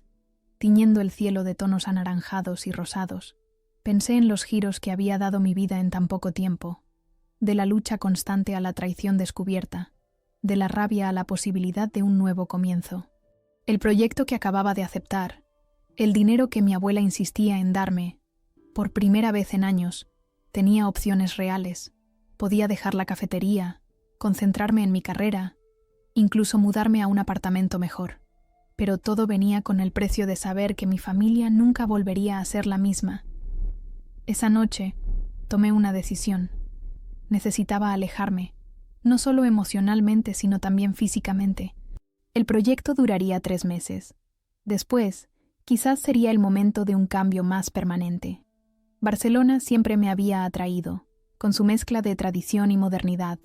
tiñendo el cielo de tonos anaranjados y rosados. Pensé en los giros que había dado mi vida en tan poco tiempo, de la lucha constante a la traición descubierta, de la rabia a la posibilidad de un nuevo comienzo. El proyecto que acababa de aceptar, el dinero que mi abuela insistía en darme, por primera vez en años, tenía opciones reales. Podía dejar la cafetería, concentrarme en mi carrera, incluso mudarme a un apartamento mejor. Pero todo venía con el precio de saber que mi familia nunca volvería a ser la misma. Esa noche tomé una decisión. Necesitaba alejarme, no solo emocionalmente, sino también físicamente. El proyecto duraría 3 meses. Después, quizás sería el momento de un cambio más permanente. Barcelona siempre me había atraído, con su mezcla de tradición y modernidad,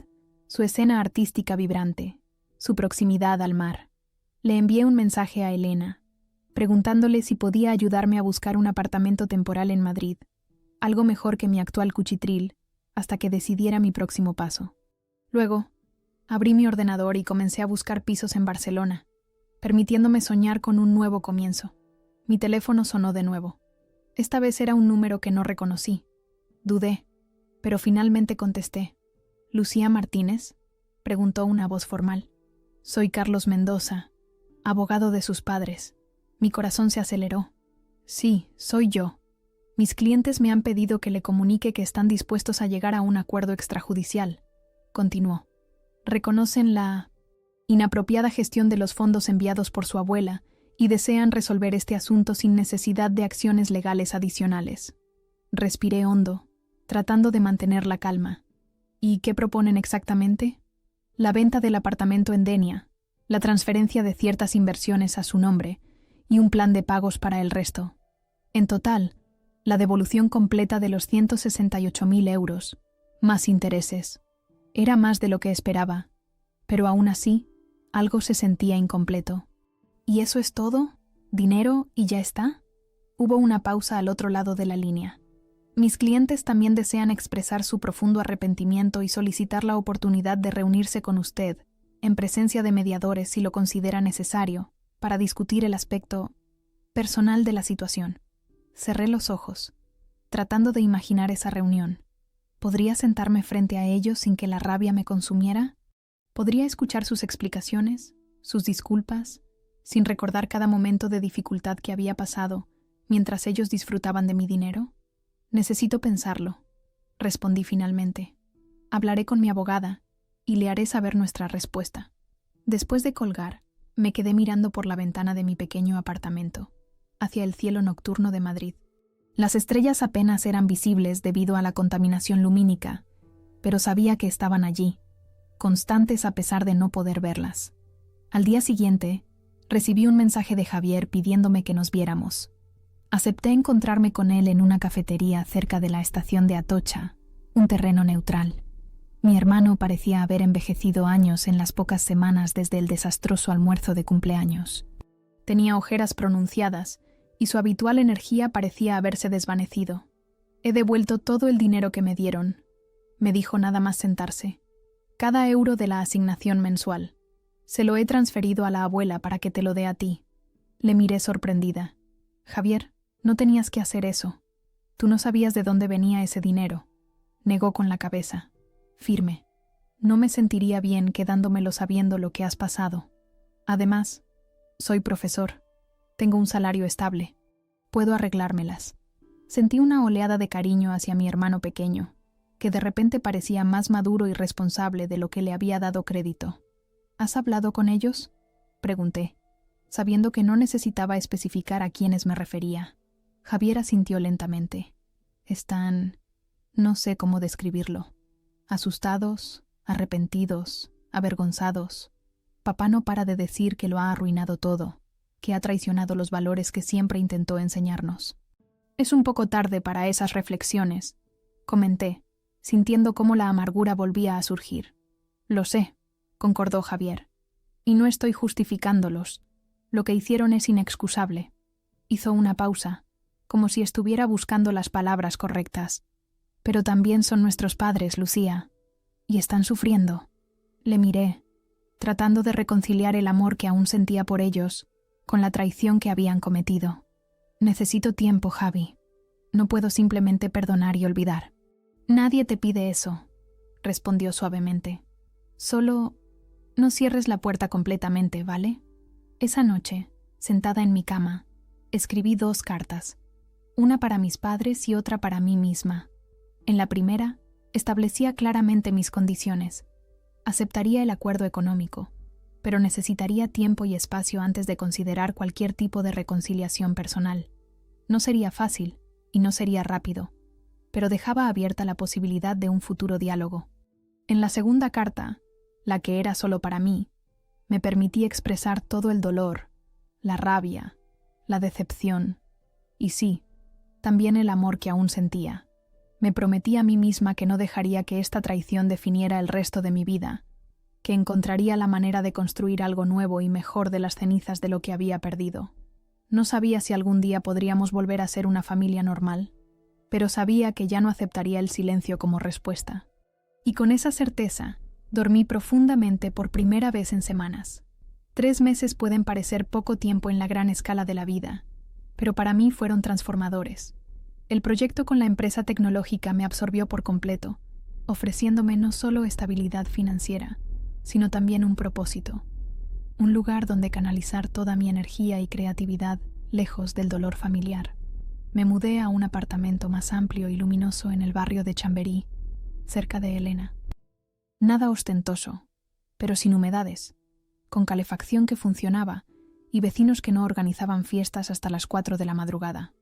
su escena artística vibrante, su proximidad al mar. Le envié un mensaje a Elena, preguntándole si podía ayudarme a buscar un apartamento temporal en Madrid, algo mejor que mi actual cuchitril, hasta que decidiera mi próximo paso. Luego, abrí mi ordenador y comencé a buscar pisos en Barcelona, permitiéndome soñar con un nuevo comienzo. Mi teléfono sonó de nuevo. Esta vez era un número que no reconocí. Dudé, pero finalmente contesté. ¿Lucía Martínez?, preguntó una voz formal. Soy Carlos Mendoza, abogado de sus padres. Mi corazón se aceleró. Sí, soy yo. Mis clientes me han pedido que le comunique que están dispuestos a llegar a un acuerdo extrajudicial, continuó. Reconocen la inapropiada gestión de los fondos enviados por su abuela y desean resolver este asunto sin necesidad de acciones legales adicionales. Respiré hondo, tratando de mantener la calma. ¿Y qué proponen exactamente? La venta del apartamento en Denia, la transferencia de ciertas inversiones a su nombre y un plan de pagos para el resto. En total, la devolución completa de los 168.000 euros, más intereses. Era más de lo que esperaba, pero aún así, algo se sentía incompleto. ¿Y eso es todo? ¿Dinero y ya está? Hubo una pausa al otro lado de la línea. Mis clientes también desean expresar su profundo arrepentimiento y solicitar la oportunidad de reunirse con usted, en presencia de mediadores si lo considera necesario, para discutir el aspecto personal de la situación. Cerré los ojos, tratando de imaginar esa reunión. ¿Podría sentarme frente a ellos sin que la rabia me consumiera? ¿Podría escuchar sus explicaciones, sus disculpas, sin recordar cada momento de dificultad que había pasado mientras ellos disfrutaban de mi dinero? Necesito pensarlo, respondí finalmente. Hablaré con mi abogada y le haré saber nuestra respuesta. Después de colgar, me quedé mirando por la ventana de mi pequeño apartamento, hacia el cielo nocturno de Madrid. Las estrellas apenas eran visibles debido a la contaminación lumínica, pero sabía que estaban allí, constantes a pesar de no poder verlas. Al día siguiente, recibí un mensaje de Javier pidiéndome que nos viéramos. Acepté encontrarme con él en una cafetería cerca de la estación de Atocha, un terreno neutral. Mi hermano parecía haber envejecido años en las pocas semanas desde el desastroso almuerzo de cumpleaños. Tenía ojeras pronunciadas y su habitual energía parecía haberse desvanecido. He devuelto todo el dinero que me dieron, me dijo nada más sentarse. Cada euro de la asignación mensual. Se lo he transferido a la abuela para que te lo dé a ti. Le miré sorprendida. Javier, no tenías que hacer eso. Tú no sabías de dónde venía ese dinero. Negó con la cabeza. Firme. No me sentiría bien quedándomelo sabiendo lo que has pasado. Además, soy profesor. Tengo un salario estable. Puedo arreglármelas. Sentí una oleada de cariño hacia mi hermano pequeño, que de repente parecía más maduro y responsable de lo que le había dado crédito. ¿Has hablado con ellos?, pregunté, sabiendo que no necesitaba especificar a quiénes me refería. Javier asintió lentamente. Están... no sé cómo describirlo. Asustados, arrepentidos, avergonzados. Papá no para de decir que lo ha arruinado todo, que ha traicionado los valores que siempre intentó enseñarnos. Es un poco tarde para esas reflexiones, comenté, sintiendo cómo la amargura volvía a surgir. Lo sé, concordó Javier, y no estoy justificándolos. Lo que hicieron es inexcusable. Hizo una pausa, como si estuviera buscando las palabras correctas. Pero también son nuestros padres, Lucía, y están sufriendo. Le miré, tratando de reconciliar el amor que aún sentía por ellos con la traición que habían cometido. Necesito tiempo, Javi. No puedo simplemente perdonar y olvidar. Nadie te pide eso, respondió suavemente. Solo no cierres la puerta completamente, ¿vale? Esa noche, sentada en mi cama, escribí 2 cartas, una para mis padres y otra para mí misma. En la primera, establecía claramente mis condiciones. Aceptaría el acuerdo económico, pero necesitaría tiempo y espacio antes de considerar cualquier tipo de reconciliación personal. No sería fácil y no sería rápido, pero dejaba abierta la posibilidad de un futuro diálogo. En la segunda carta, la que era solo para mí, me permití expresar todo el dolor, la rabia, la decepción y sí, también el amor que aún sentía. Me prometí a mí misma que no dejaría que esta traición definiera el resto de mi vida, que encontraría la manera de construir algo nuevo y mejor de las cenizas de lo que había perdido. No sabía si algún día podríamos volver a ser una familia normal, pero sabía que ya no aceptaría el silencio como respuesta. Y con esa certeza, dormí profundamente por primera vez en semanas. 3 meses pueden parecer poco tiempo en la gran escala de la vida, pero para mí fueron transformadores. El proyecto con la empresa tecnológica me absorbió por completo, ofreciéndome no solo estabilidad financiera, sino también un propósito, un lugar donde canalizar toda mi energía y creatividad lejos del dolor familiar. Me mudé a un apartamento más amplio y luminoso en el barrio de Chamberí, cerca de Elena. Nada ostentoso, pero sin humedades, con calefacción que funcionaba y vecinos que no organizaban fiestas hasta las 4 de la madrugada.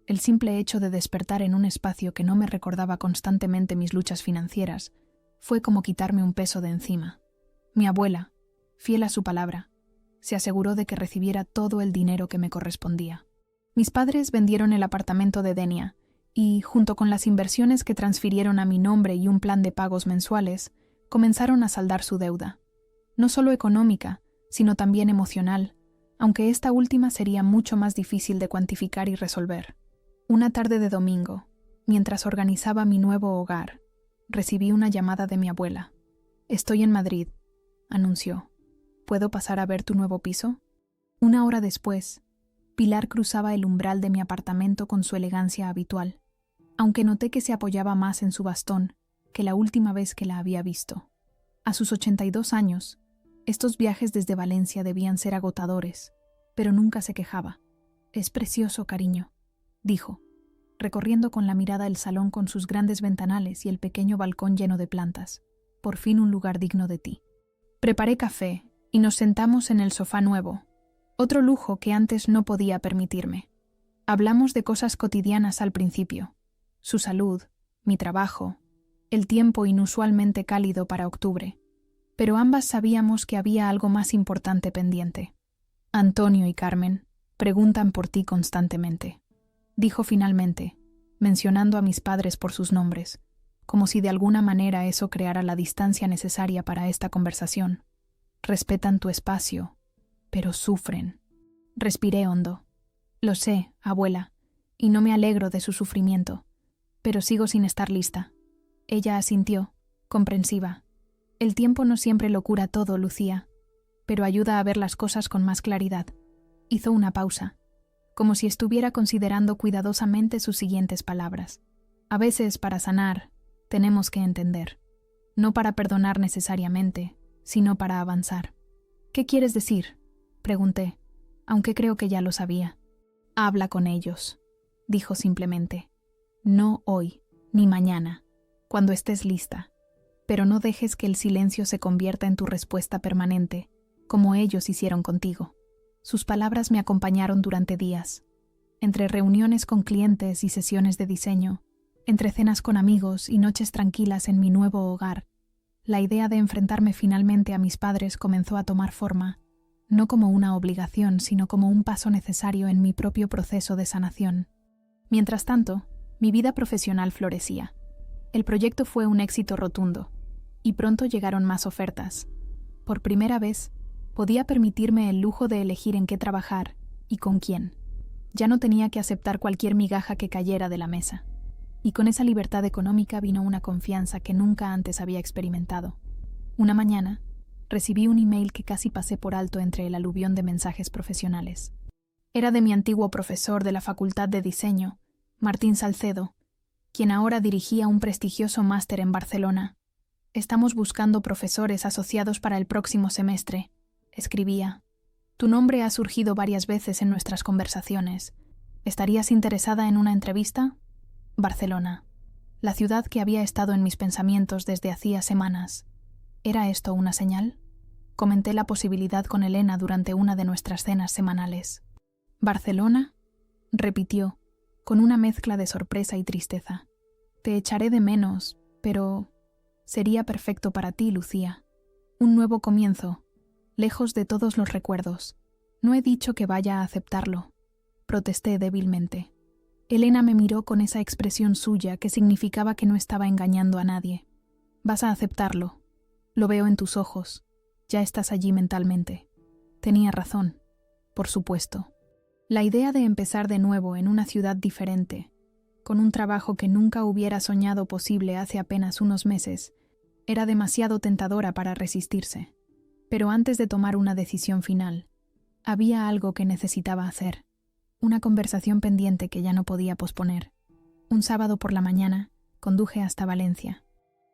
El simple hecho de despertar en un espacio que no me recordaba constantemente mis luchas financieras fue como quitarme un peso de encima. Mi abuela, fiel a su palabra, se aseguró de que recibiera todo el dinero que me correspondía. Mis padres vendieron el apartamento de Denia y, junto con las inversiones que transfirieron a mi nombre y un plan de pagos mensuales, comenzaron a saldar su deuda. No solo económica, sino también emocional, aunque esta última sería mucho más difícil de cuantificar y resolver. Una tarde de domingo, mientras organizaba mi nuevo hogar, recibí una llamada de mi abuela. «Estoy en Madrid», anunció. «¿Puedo pasar a ver tu nuevo piso?». 1 hora después, Pilar cruzaba el umbral de mi apartamento con su elegancia habitual, aunque noté que se apoyaba más en su bastón que la última vez que la había visto. A sus 82 años, estos viajes desde Valencia debían ser agotadores, pero nunca se quejaba. «Es precioso, cariño», dijo, recorriendo con la mirada el salón con sus grandes ventanales y el pequeño balcón lleno de plantas. «Por fin un lugar digno de ti». Preparé café y nos sentamos en el sofá nuevo, otro lujo que antes no podía permitirme. Hablamos de cosas cotidianas al principio: su salud, mi trabajo, el tiempo inusualmente cálido para octubre. Pero ambas sabíamos que había algo más importante pendiente. «Antonio y Carmen preguntan por ti constantemente», dijo finalmente, mencionando a mis padres por sus nombres, como si de alguna manera eso creara la distancia necesaria para esta conversación. «Respetan tu espacio, pero sufren». Respiré hondo. «Lo sé, abuela, y no me alegro de su sufrimiento, pero sigo sin estar lista». Ella asintió, comprensiva. «El tiempo no siempre lo cura todo, Lucía, pero ayuda a ver las cosas con más claridad». Hizo una pausa, como si estuviera considerando cuidadosamente sus siguientes palabras. «A veces, para sanar, tenemos que entender. No para perdonar necesariamente, sino para avanzar». «¿Qué quieres decir?», pregunté, aunque creo que ya lo sabía. «Habla con ellos», dijo simplemente. «No hoy, ni mañana, cuando estés lista. Pero no dejes que el silencio se convierta en tu respuesta permanente, como ellos hicieron contigo». Sus palabras me acompañaron durante días, entre reuniones con clientes y sesiones de diseño, entre cenas con amigos y noches tranquilas en mi nuevo hogar. La idea de enfrentarme finalmente a mis padres comenzó a tomar forma, no como una obligación, sino como un paso necesario en mi propio proceso de sanación. Mientras tanto, mi vida profesional florecía. El proyecto fue un éxito rotundo, y pronto llegaron más ofertas. Por primera vez, podía permitirme el lujo de elegir en qué trabajar y con quién. Ya no tenía que aceptar cualquier migaja que cayera de la mesa. Y con esa libertad económica vino una confianza que nunca antes había experimentado. Una mañana, recibí un email que casi pasé por alto entre el aluvión de mensajes profesionales. Era de mi antiguo profesor de la Facultad de Diseño, Martín Salcedo, quien ahora dirigía un prestigioso máster en Barcelona. «Estamos buscando profesores asociados para el próximo semestre», escribía. «Tu nombre ha surgido varias veces en nuestras conversaciones. ¿Estarías interesada en una entrevista?» Barcelona, la ciudad que había estado en mis pensamientos desde hacía semanas. ¿Era esto una señal? Comenté la posibilidad con Elena durante una de nuestras cenas semanales. «¿Barcelona?», repitió, con una mezcla de sorpresa y tristeza. «Te echaré de menos, pero sería perfecto para ti, Lucía. Un nuevo comienzo, lejos de todos los recuerdos. No he dicho que vaya a aceptarlo», protesté débilmente. Elena me miró con esa expresión suya que significaba que no estaba engañando a nadie. «Vas a aceptarlo. Lo veo en tus ojos. Ya estás allí mentalmente». Tenía razón, por supuesto. La idea de empezar de nuevo en una ciudad diferente, con un trabajo que nunca hubiera soñado posible hace apenas unos meses, era demasiado tentadora para resistirse. Pero antes de tomar una decisión final, había algo que necesitaba hacer. Una conversación pendiente que ya no podía posponer. Un sábado por la mañana, conduje hasta Valencia.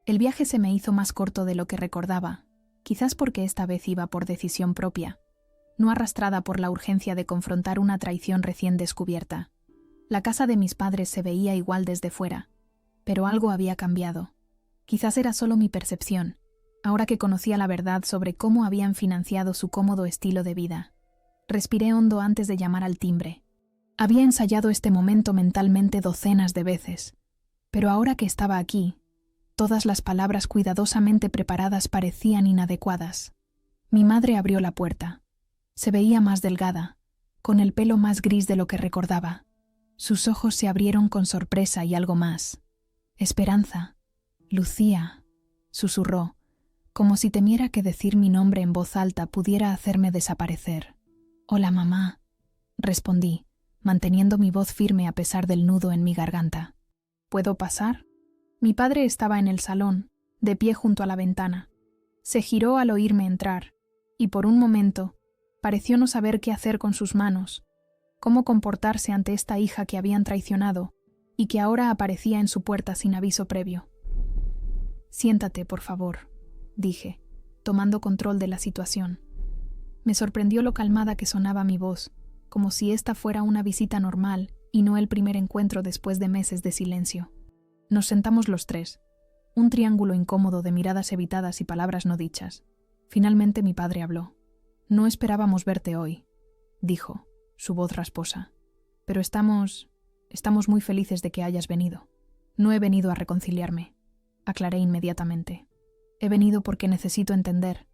El viaje se me hizo más corto de lo que recordaba, quizás porque esta vez iba por decisión propia, no arrastrada por la urgencia de confrontar una traición recién descubierta. La casa de mis padres se veía igual desde fuera, pero algo había cambiado. Quizás era solo mi percepción, ahora que conocía la verdad sobre cómo habían financiado su cómodo estilo de vida. Respiré hondo antes de llamar al timbre. Había ensayado este momento mentalmente docenas de veces, pero ahora que estaba aquí, todas las palabras cuidadosamente preparadas parecían inadecuadas. Mi madre abrió la puerta. Se veía más delgada, con el pelo más gris de lo que recordaba. Sus ojos se abrieron con sorpresa y algo más. «Esperanza, Lucía», susurró, como si temiera que decir mi nombre en voz alta pudiera hacerme desaparecer. «Hola, mamá», respondí, manteniendo mi voz firme a pesar del nudo en mi garganta. «¿Puedo pasar?». Mi padre estaba en el salón, de pie junto a la ventana. Se giró al oírme entrar, y por un momento pareció no saber qué hacer con sus manos, cómo comportarse ante esta hija que habían traicionado y que ahora aparecía en su puerta sin aviso previo. «Siéntate, por favor», dije, tomando control de la situación. Me sorprendió lo calmada que sonaba mi voz, como si esta fuera una visita normal y no el primer encuentro después de meses de silencio. Nos sentamos los tres, un triángulo incómodo de miradas evitadas y palabras no dichas. Finalmente mi padre habló. «No esperábamos verte hoy», dijo, su voz rasposa. «Pero estamos muy felices de que hayas venido». «No he venido a reconciliarme», aclaré inmediatamente. «He venido porque necesito entender.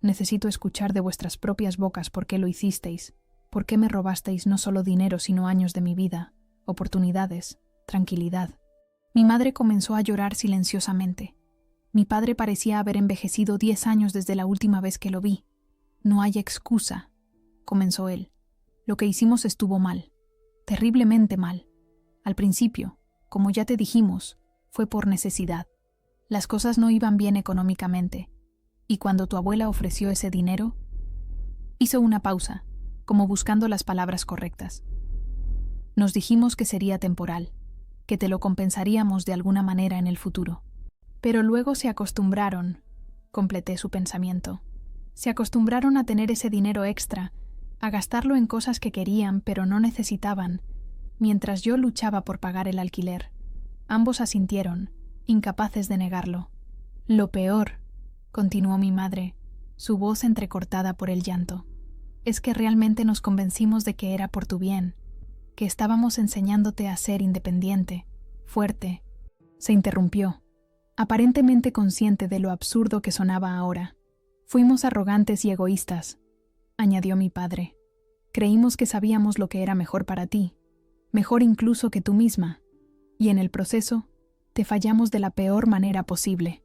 Necesito escuchar de vuestras propias bocas por qué lo hicisteis, por qué me robasteis no solo dinero sino años de mi vida, oportunidades, tranquilidad». Mi madre comenzó a llorar silenciosamente. Mi padre parecía haber envejecido 10 años desde la última vez que lo vi. «No hay excusa», comenzó él. «Lo que hicimos estuvo mal, terriblemente mal. Al principio, como ya te dijimos, fue por necesidad. Las cosas no iban bien económicamente. Y cuando tu abuela ofreció ese dinero...» Hizo una pausa, como buscando las palabras correctas. «Nos dijimos que sería temporal, que te lo compensaríamos de alguna manera en el futuro. Pero luego se acostumbraron», completé su pensamiento. «Se acostumbraron a tener ese dinero extra, a gastarlo en cosas que querían pero no necesitaban, mientras yo luchaba por pagar el alquiler». Ambos asintieron, incapaces de negarlo. «Lo peor», continuó mi madre, su voz entrecortada por el llanto, «es que realmente nos convencimos de que era por tu bien, que estábamos enseñándote a ser independiente, fuerte». Se interrumpió, aparentemente consciente de lo absurdo que sonaba ahora. «Fuimos arrogantes y egoístas», añadió mi padre. «Creímos que sabíamos lo que era mejor para ti, mejor incluso que tú misma, y en el proceso te fallamos de la peor manera posible».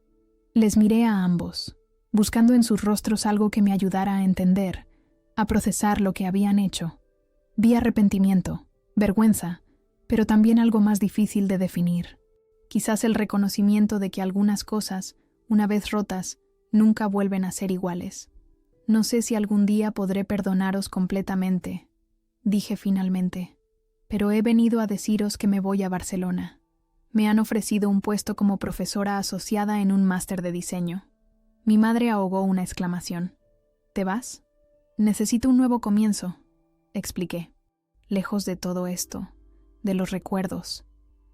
Les miré a ambos, buscando en sus rostros algo que me ayudara a entender, a procesar lo que habían hecho. Vi arrepentimiento, vergüenza, pero también algo más difícil de definir. Quizás el reconocimiento de que algunas cosas, una vez rotas, nunca vuelven a ser iguales. «No sé si algún día podré perdonaros completamente», dije finalmente, «pero he venido a deciros que me voy a Barcelona. Me han ofrecido un puesto como profesora asociada en un máster de diseño». Mi madre ahogó una exclamación. «¿Te vas?» «Necesito un nuevo comienzo», expliqué. «Lejos de todo esto, de los recuerdos,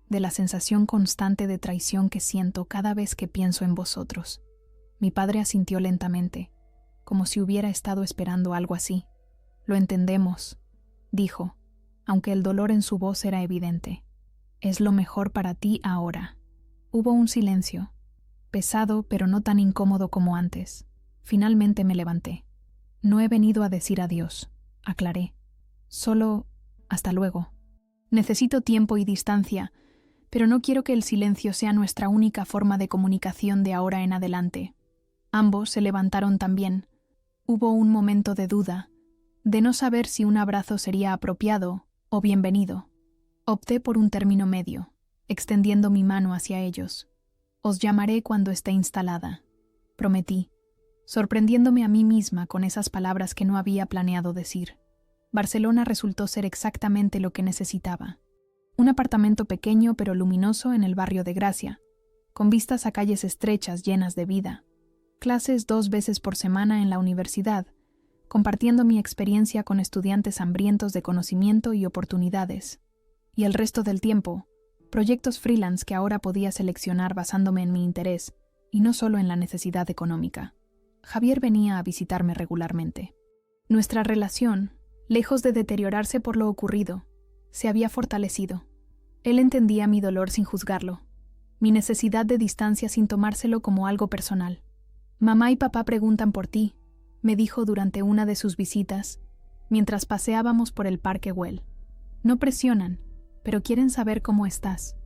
de la sensación constante de traición que siento cada vez que pienso en vosotros». Mi padre asintió lentamente, como si hubiera estado esperando algo así. «Lo entendemos», dijo, aunque el dolor en su voz era evidente. «Es lo mejor para ti ahora». Hubo un silencio, pesado pero no tan incómodo como antes. Finalmente me levanté. «No he venido a decir adiós», aclaré. «Solo hasta luego. Necesito tiempo y distancia, pero no quiero que el silencio sea nuestra única forma de comunicación de ahora en adelante». Ambos se levantaron también. Hubo un momento de duda, de no saber si un abrazo sería apropiado o bienvenido. Opté por un término medio, extendiendo mi mano hacia ellos. «Os llamaré cuando esté instalada», prometí, sorprendiéndome a mí misma con esas palabras que no había planeado decir. Barcelona resultó ser exactamente lo que necesitaba. Un apartamento pequeño pero luminoso en el barrio de Gracia, con vistas a calles estrechas llenas de vida. Clases 2 veces por semana en la universidad, compartiendo mi experiencia con estudiantes hambrientos de conocimiento y oportunidades. Y el resto del tiempo, proyectos freelance que ahora podía seleccionar basándome en mi interés, y no solo en la necesidad económica. Javier venía a visitarme regularmente. Nuestra relación, lejos de deteriorarse por lo ocurrido, se había fortalecido. Él entendía mi dolor sin juzgarlo, mi necesidad de distancia sin tomárselo como algo personal. «Mamá y papá preguntan por ti», me dijo durante una de sus visitas, mientras paseábamos por el Parque Güell. «No presionan, pero quieren saber cómo estás».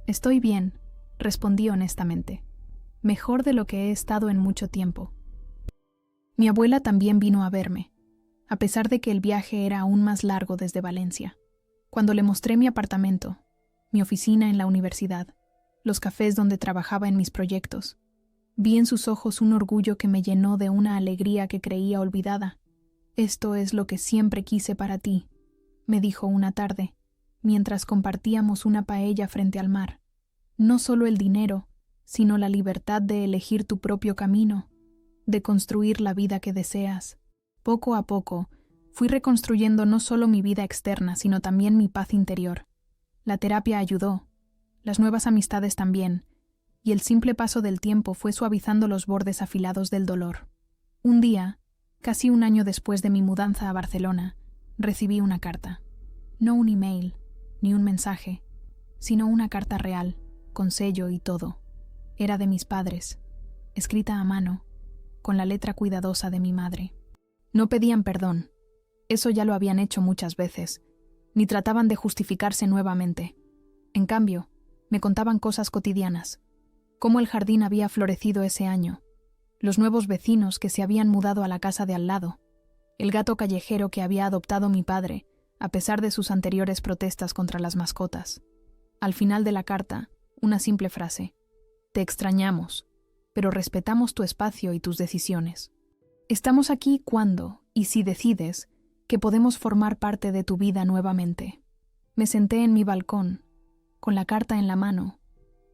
«Estoy bien», respondí honestamente. «Mejor de lo que he estado en mucho tiempo». Mi abuela también vino a verme, a pesar de que el viaje era aún más largo desde Valencia. Cuando le mostré mi apartamento, mi oficina en la universidad, los cafés donde trabajaba en mis proyectos, vi en sus ojos un orgullo que me llenó de una alegría que creía olvidada. «Esto es lo que siempre quise para ti», me dijo una tarde, mientras compartíamos una paella frente al mar. «No solo el dinero, sino la libertad de elegir tu propio camino, de construir la vida que deseas». Poco a poco, fui reconstruyendo no solo mi vida externa, sino también mi paz interior. La terapia ayudó, las nuevas amistades también, y el simple paso del tiempo fue suavizando los bordes afilados del dolor. Un día, casi un año después de mi mudanza a Barcelona, recibí una carta. No un email, ni un mensaje, sino una carta real, con sello y todo. Era de mis padres, escrita a mano, con la letra cuidadosa de mi madre. No pedían perdón, eso ya lo habían hecho muchas veces, ni trataban de justificarse nuevamente. En cambio, me contaban cosas cotidianas, cómo el jardín había florecido ese año, los nuevos vecinos que se habían mudado a la casa de al lado, el gato callejero que había adoptado mi padre, a pesar de sus anteriores protestas contra las mascotas. Al final de la carta, una simple frase: te extrañamos, pero respetamos tu espacio y tus decisiones. Estamos aquí cuando, y si decides, que podemos formar parte de tu vida nuevamente. Me senté en mi balcón, con la carta en la mano,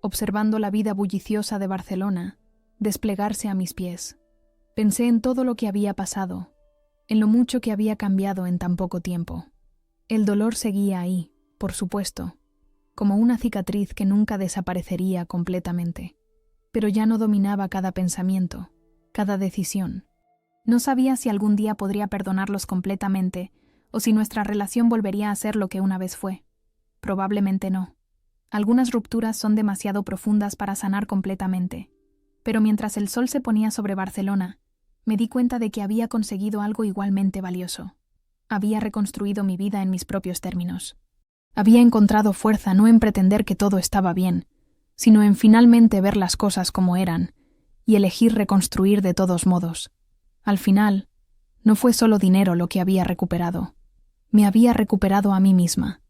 observando la vida bulliciosa de Barcelona desplegarse a mis pies. Pensé en todo lo que había pasado, en lo mucho que había cambiado en tan poco tiempo. El dolor seguía ahí, por supuesto, como una cicatriz que nunca desaparecería completamente. Pero ya no dominaba cada pensamiento, cada decisión. No sabía si algún día podría perdonarlos completamente o si nuestra relación volvería a ser lo que una vez fue. Probablemente no. Algunas rupturas son demasiado profundas para sanar completamente. Pero mientras el sol se ponía sobre Barcelona, me di cuenta de que había conseguido algo igualmente valioso. Había reconstruido mi vida en mis propios términos. Había encontrado fuerza no en pretender que todo estaba bien, sino en finalmente ver las cosas como eran y elegir reconstruir de todos modos. Al final, no fue solo dinero lo que había recuperado. Me había recuperado a mí misma.